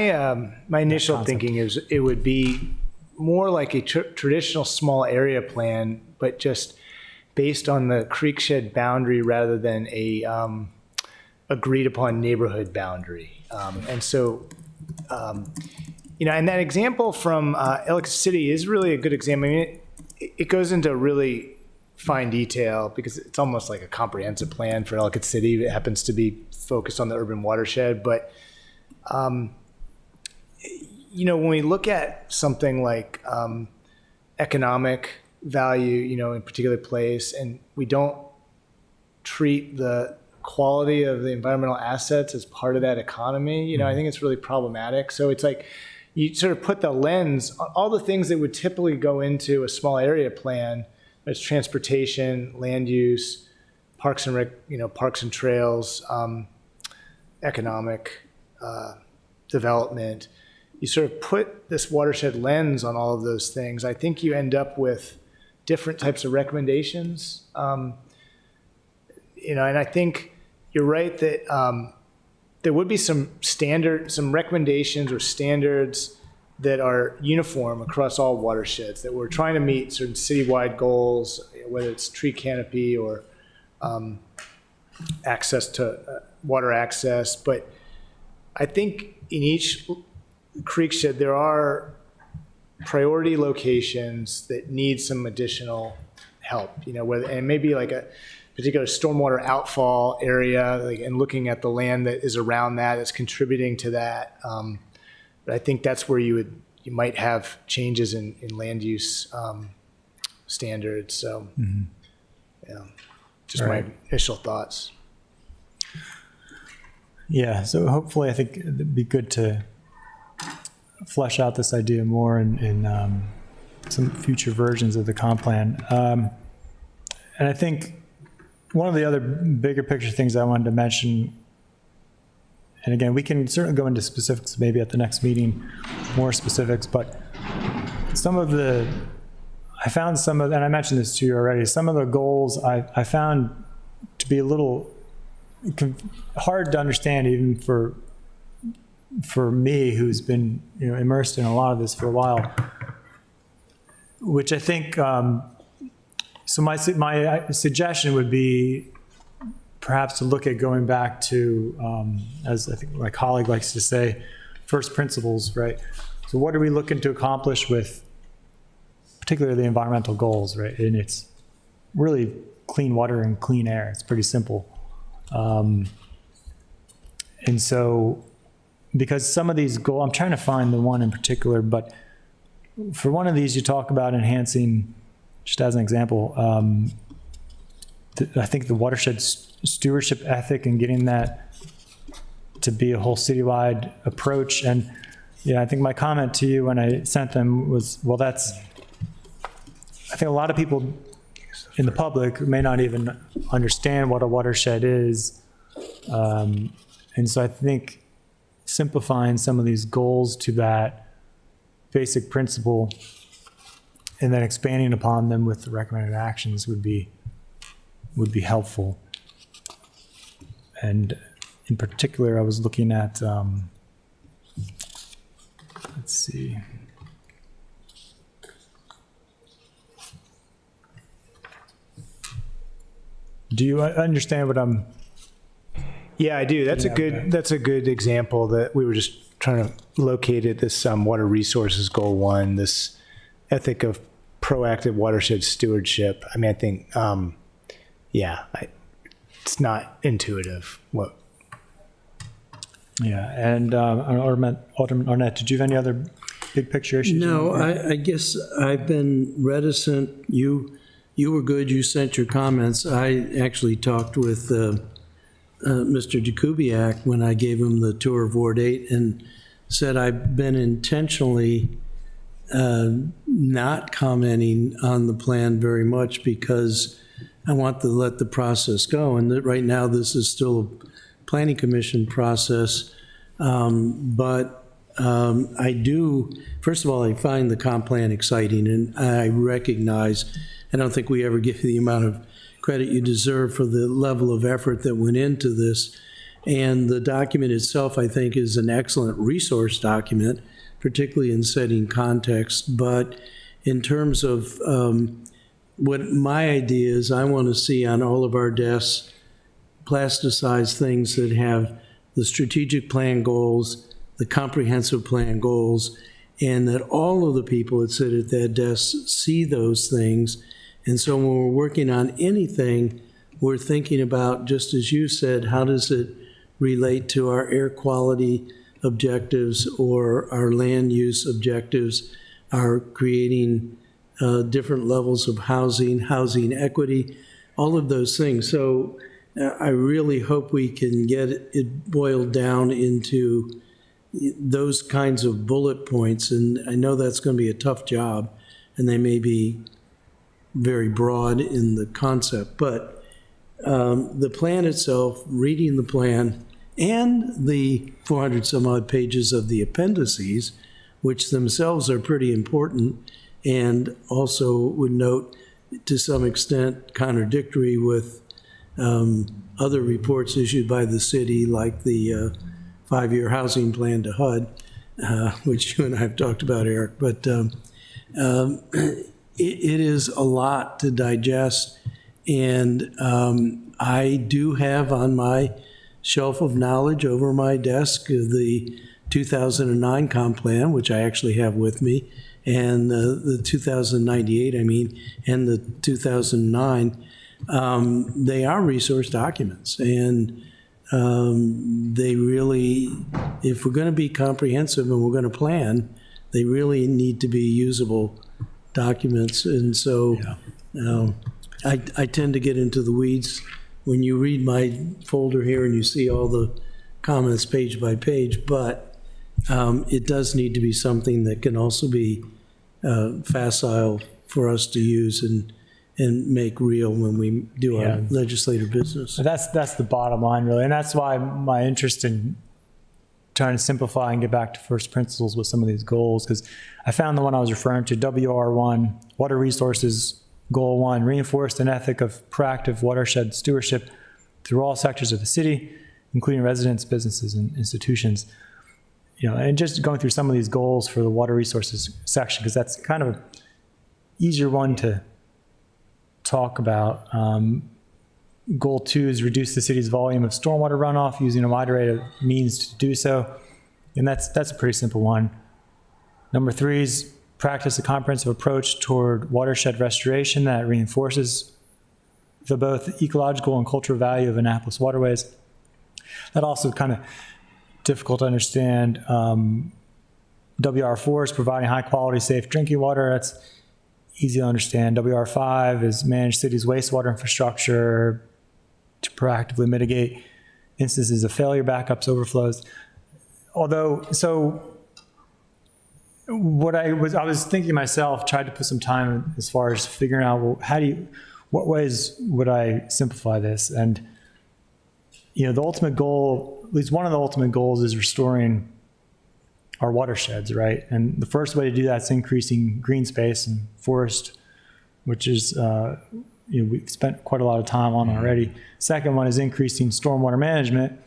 initial concept. thinking is it would be more like a traditional small area plan, but just based on the creek shed boundary rather than a agreed upon neighborhood boundary. And so, and that example from Ellicott City is really a good example. I mean, it goes into really fine detail because it's almost like a comprehensive plan for Ellicott City. It happens to be focused on the urban watershed, but when we look at something like economic value, in a particular place, and we don't treat the quality of the environmental assets as part of that economy, I think it's really problematic. So it's like you sort of put the lens on all the things that would typically go into a small area plan. There's transportation, land use, parks and trails, economic development. You sort of put this watershed lens on all of those things. I think you end up with different types of recommendations. And I think you're right that there would be some recommendations or standards that are uniform across all watersheds, that we're trying to meet certain citywide goals, whether it's tree canopy or access to water access. But I think in each creek shed, there are priority locations that need some additional help, and maybe like a particular stormwater outfall area, and looking at the land that is around that's contributing to that. But I think that's where you might have changes in land use standards. So, just my initial thoughts. Yeah, so hopefully I think it'd be good to flesh out this idea more in some future versions of the comp plan. And I think one of the other bigger picture things I wanted to mention, and again, we can certainly go into specifics maybe at the next meeting, more specifics, but I found some of, and I mentioned this to you already, some of the goals I found to be a little hard to understand even for me, who's been immersed in a lot of this for a while, which I think, so my suggestion would be perhaps to look at going back to, as I think my colleague likes to say, first principles, right? So what are we looking to accomplish with particularly the environmental goals, right? And it's really clean water and clean air. It's pretty simple. And so, because some of these goals, I'm trying to find the one in particular, but for one of these, you talk about enhancing, just as an example, I think the watershed stewardship ethic and getting that to be a whole citywide approach. And I think my comment to you when I sent them was, well, I think a lot of people in the public may not even understand what a watershed is. And so I think simplifying some of these goals to that basic principle and then expanding upon them with the recommended actions would be helpful. And in particular, I was looking at, let's see. Do you understand what I'm? Yeah, I do. That's Yeah, a good example that we were just trying to located this water resources goal 1, this ethic of proactive watershed stewardship. I mean, I think, it's not intuitive. What? Yeah, and Alderman Arnett, did you have any other big picture issues? No, I guess I've been reticent. You were good, you sent your comments. I actually talked with Mr. Jakubiak when I gave him the tour of Ward 8 and said I've been intentionally not commenting on the plan very much because I want to let the process go. And that right now, this is still a planning commission process. But I do, first of all, I find the comp plan exciting, and I recognize, I don't think we ever give you the amount of credit you deserve for the level of effort that went into this. And the document itself, I think, is an excellent resource document, particularly in setting context. But in terms of what my idea is, I want to see on all of our desks plasticized things that have the strategic plan goals, the comprehensive plan goals, and that all of the people that sit at that desk see those things. And so when we're working on anything, we're thinking about, just as you said, how does it relate to our air quality objectives or our land use objectives, our creating different levels of housing equity, all of those things. So I really hope we can get it boiled down into those kinds of bullet points. And I know that's going to be a tough job, and they may be very broad in the concept. But the plan itself, reading the plan, and the 400 some odd pages of the appendices, which themselves are pretty important, and also would note to some extent contradictory with other reports issued by the city, like the 5-year housing plan to HUD, which you and I have talked about, Eric. But it is a lot to digest, and I do have on my shelf of knowledge over my desk the 2009 comp plan, which I actually have with me, and the 2098, and the 2009. They are resource documents, and they really, if we're going to be comprehensive and we're going to plan, they really need to be usable documents. And so I tend to get into the weeds. When you read my folder here and you see all the comments page by page, but it does need to be something that can also be facile for us to use and make real when we do our legislative business. So that's the bottom line, really. And that's why my interest in trying to simplify and get back to first principles with some of these goals, because I found the one I was referring to, WR1, Water Resources Goal 1, reinforced an ethic of proactive watershed stewardship through all sectors of the city, including residents, businesses, and institutions. And just going through some of these goals for the water resources section, because that's kind of an easier one to talk about. Goal 2 is reduce the city's volume of stormwater runoff using a wide array of means to do so. And that's a pretty simple one. Number 3 is practice a comprehensive approach toward watershed restoration that reinforces the both ecological and cultural value of Annapolis waterways. That also kind of difficult to understand. WR4 is providing high quality, safe drinking water. That's easy to understand. WR5 is manage city's wastewater infrastructure to proactively mitigate instances of failure, backups, overflows. What I was thinking myself, tried to put some time as far as figuring out, well, what ways would I simplify this? And, the ultimate goal, at least one of the ultimate goals, is restoring our watersheds, right? And the first way to do that is increasing green space and forest, which is, we've spent quite a lot of time on already. Second one is increasing stormwater management,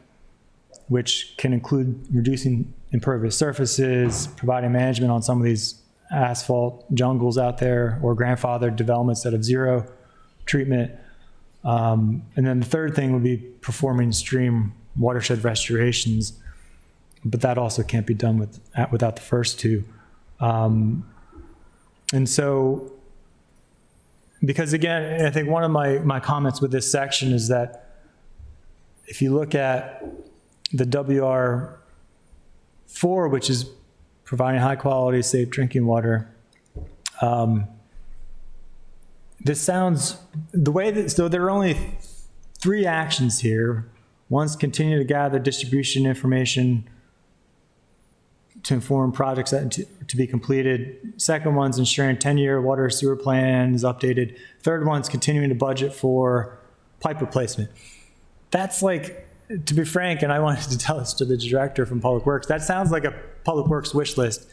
which can include reducing impervious surfaces, providing management on some of these asphalt jungles out there, or grandfathered developments that have zero treatment. And then the third thing would be performing stream watershed restorations. but that also can't be done without the first two. And so, because again, I think one of my comments with this section is that if you look at the WR4, which is providing high quality, safe drinking water, this sounds, the way that, so there are only 3 actions here. One's continue to gather distribution information to inform projects that to be completed. Second one's ensuring 10-year water sewer plan is updated. Third one's continuing to budget for pipe replacement. That's like, to be frank, and I wanted to tell this to the director from Public Works, that sounds like a Public Works wish list.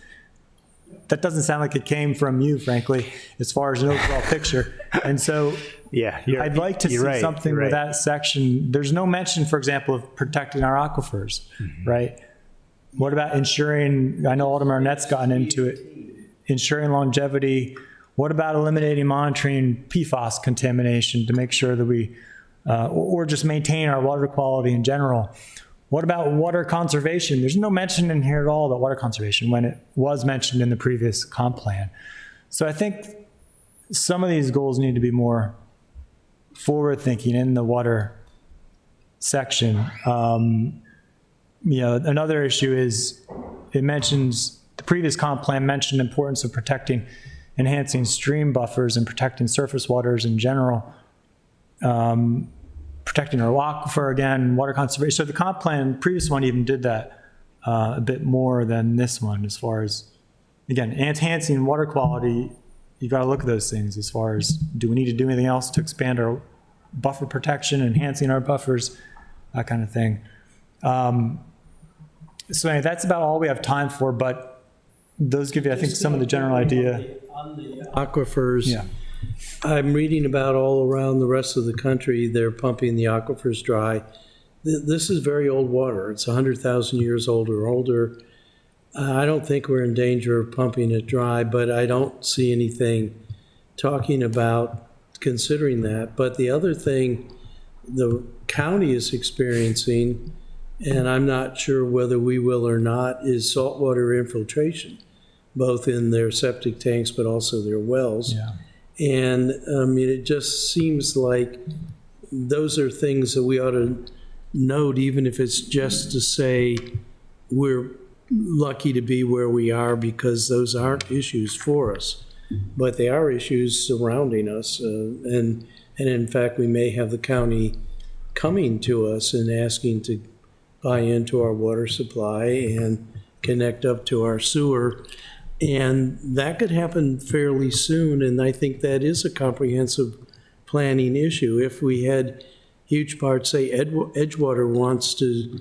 That doesn't sound like it came from you, frankly, as far as an overall picture. And so Yeah, I'd like to see something with that section. There's no mention, for example, of protecting our aquifers, right? What about ensuring, I know Alderman Arnett's gotten into it, ensuring longevity. What about eliminating monitoring PFAS contamination to make sure that we, or just maintain our water quality in general? What about water conservation? There's no mention in here at all about water conservation when it was mentioned in the previous comp plan. So I think some of these goals need to be more forward-thinking in the water section. Another issue is it mentions, the previous comp plan mentioned the importance of protecting, enhancing stream buffers and protecting surface waters in general. Protecting our aquifer again, water conservation. So the comp plan, previous one even did that a bit more than this one as far as, again, enhancing water quality. You got to look at those things as far as, do we need to do anything else to expand our buffer protection, enhancing our buffers, that kind of thing. So anyway, that's about all we have time for, but those give you, I think, some of the general idea. On the aquifers, Yeah. I'm reading about all around the rest of the country, they're pumping the aquifers dry. This is very old water. It's 100,000 years old or older. I don't think we're in danger of pumping it dry, but I don't see anything talking about considering that. But the other thing the county is experiencing, and I'm not sure whether we will or not, is saltwater infiltration, both in their septic tanks but also their wells. Yeah. And it just seems like those are things that we ought to note, even if it's just to say we're lucky to be where we are, because those aren't issues for us, but they are issues surrounding us. And in fact, we may have the county coming to us and asking to buy into our water supply and connect up to our sewer. And that could happen fairly soon, and I think that is a comprehensive planning issue. If we had huge parts, say Edgewater wants to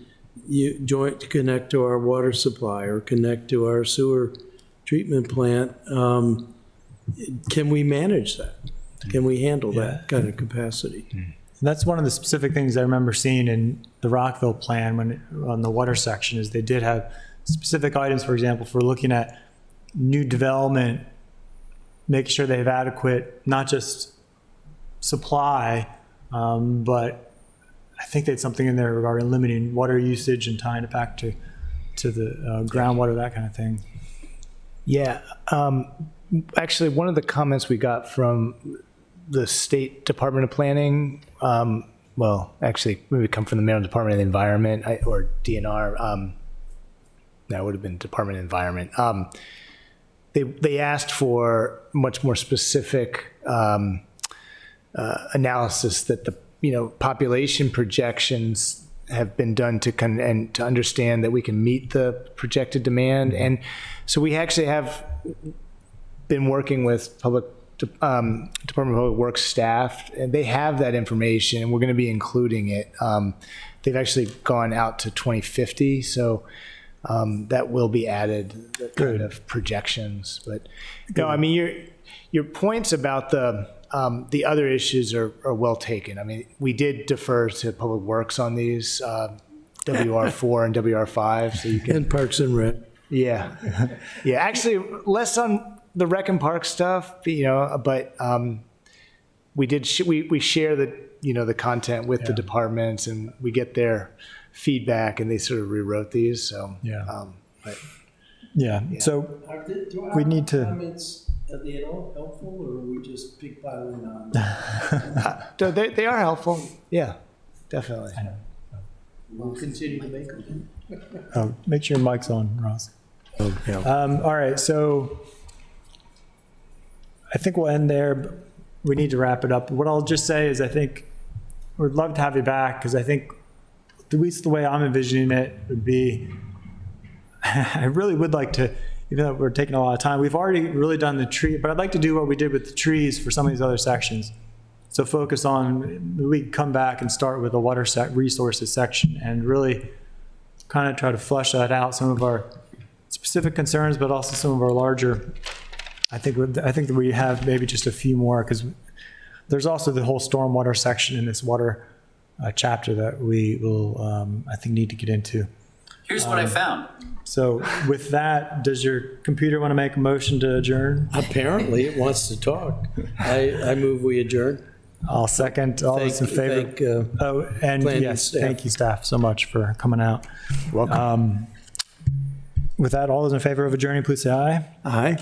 connect to our water supply or connect to our sewer treatment plant, can we manage that? Can we handle that kind of capacity? That's one of the specific things I remember seeing in the Rockville plan on the water section, is they did have specific items, for example, for looking at new development, making sure they have adequate, not just supply, but I think they had something in there regarding limiting water usage and tying it back to the groundwater, that kind of thing. Yeah. Actually, one of the comments we got from the State Department of Planning, well, actually, maybe come from the Maryland Department of the Environment or DNR. That would have been Department of Environment. They asked for much more specific analysis that the population projections have been done to understand that we can meet the projected demand. And so we actually have been working with Department of Public Works staff, and they have that information, and we're going to be including it. They've actually gone out to 2050, so that will be added, the kind of projections. But no, I mean, your points about the other issues are well taken. I mean, we did defer to Public Works on these, WR4 and WR5, so you can. And Parks and Rec. Yeah. Yeah, actually, less on the Rec and Park stuff, but we did, we share the content with the departments, and we get their feedback, and they sort of rewrote these. So Yeah. but Yeah, so we need to, Comments, are they at all helpful, or are we just pig piling on? so they are helpful. Yeah, definitely. We'll continue to make them. make sure your mic's on, Ross. Yeah. All right, so I think we'll end there. But we need to wrap it up. What I'll just say is I think we'd love to have you back because I think at least the way I'm envisioning it would be, I really would like to, even though we're taking a lot of time, we've already really done the tree, but I'd like to do what we did with the trees for some of these other sections. So focus on, we can come back and start with the water resources section and really kind of try to flesh that out, some of our specific concerns, but also some of our larger. I think that we have maybe just a few more because there's also the whole stormwater section in this water chapter that we will, I think, need to get into. Here's what I found. So with that, does your computer want to make a motion to adjourn? Apparently, it wants to talk. I move we adjourn. I'll second. All those in favor? Thank, Oh, and planning yes, staff. thank you, staff, so much for coming out. Welcome. With that, all those in favor of adjourning, please say aye. aye.